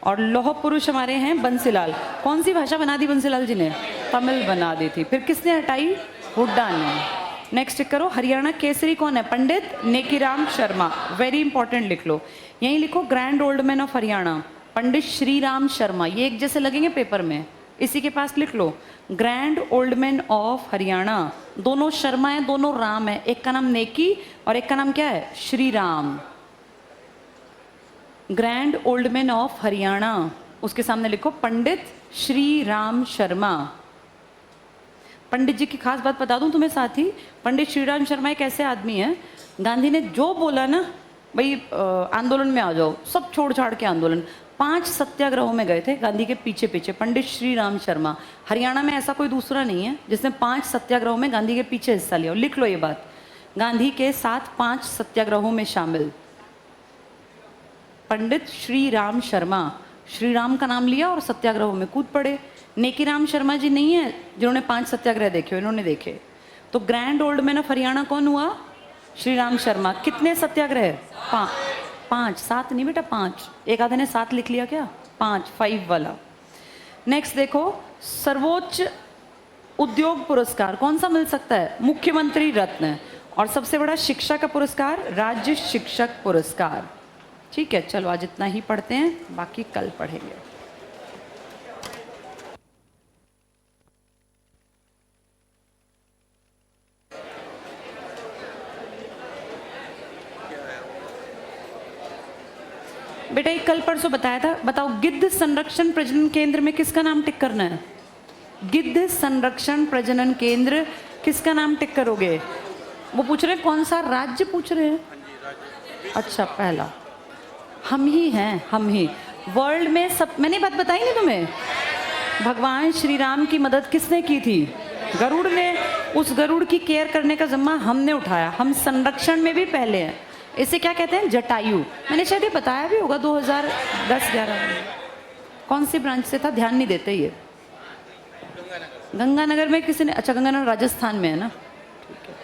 और लौह पुरुष हमारे हैं बंसीलाल। कौन सी भाषा बना दी बंसीलाल जी ने? तमिल बना दी थी। फिर किसने हटाई? हुड्डा ने। नेक्स्ट करो, हरियाणा केसरी कौन है? पंडित नेकीराम शर्मा। वेरी इंपॉर्टेंट लिख लो, यहीं लिखो grand old man of Haryana Pandit Shri Ram Sharma, ये एक जैसे लगेंगे पेपर में, इसी के पास लिख लो grand old man of Haryana. दोनों शर्मा है, दोनों राम है, एक का नाम नेकी और एक का नाम क्या है? Shri Ram. Grand old man of Haryana, उसके सामने लिखो पंडित श्री राम शर्मा। पंडित जी की खास बात बता दूं तुम्हें साथ ही, पंडित श्री राम शर्मा एक ऐसे आदमी हैं, गांधी ने जो बोला ना भाई आंदोलन में आ जाओ, सब छोड़ छाड़ के आंदोलन, 5 सत्याग्रहों में गए थे गांधी के पीछे पीछे। पंडित श्री राम शर्मा, हरियाणा में ऐसा कोई दूसरा नहीं है जिसने 5 सत्याग्रहों में गांधी के पीछे हिस्सा लिया। लिख लो ये बात, गांधी के साथ 5 सत्याग्रहों में शामिल पंडित श्री राम शर्मा। श्री राम का नाम लिया और सत्याग्रहों में कूद पड़े। नेकीराम शर्मा जी नहीं है जिन्होंने 5 सत्याग्रह देखे, इन्होंने देखे। तो grand old man of Haryana कौन हुआ? श्री राम शर्मा। कितने सत्याग्रह? 5, 7 नहीं बेटा, 5। एक आधे ने 7 लिख लिया क्या? 5 वाला। नेक्स्ट देखो, सर्वोच्च उद्योग पुरस्कार कौन सा मिल सकता है? मुख्यमंत्री रत्न। और सबसे बड़ा शिक्षा का पुरस्कार राज्य शिक्षक पुरस्कार। ठीक है, चलो आज इतना ही पढ़ते हैं, बाकी कल पढ़ेंगे। बेटा एक कल परसों बताया था, बताओ गिद्ध संरक्षण प्रजनन केंद्र में किसका नाम टिक करना है? गिद्ध संरक्षण प्रजनन केंद्र किसका नाम टिक करोगे? वो पूछ रहे हैं कौन सा राज्य पूछ रहे हैं? अच्छा पहला, हम ही हैं, हम ही। वर्ल्ड में सब, मैंने बात बताई नहीं तुम्हें? भगवान श्री राम की मदद किसने की थी? गरुड़ ने। उस गरुड़ की केयर करने का जिम्मा हमने उठाया। हम संरक्षण में भी पहले हैं। इसे क्या कहते हैं? जटायु। मैंने शायद ये बताया भी होगा 2010-11 में। कौन सी ब्रांच से था, ध्यान नहीं देते ये। गंगानगर में किसी ने, अच्छा गंगानगर राजस्थान में है ना, ठीक है।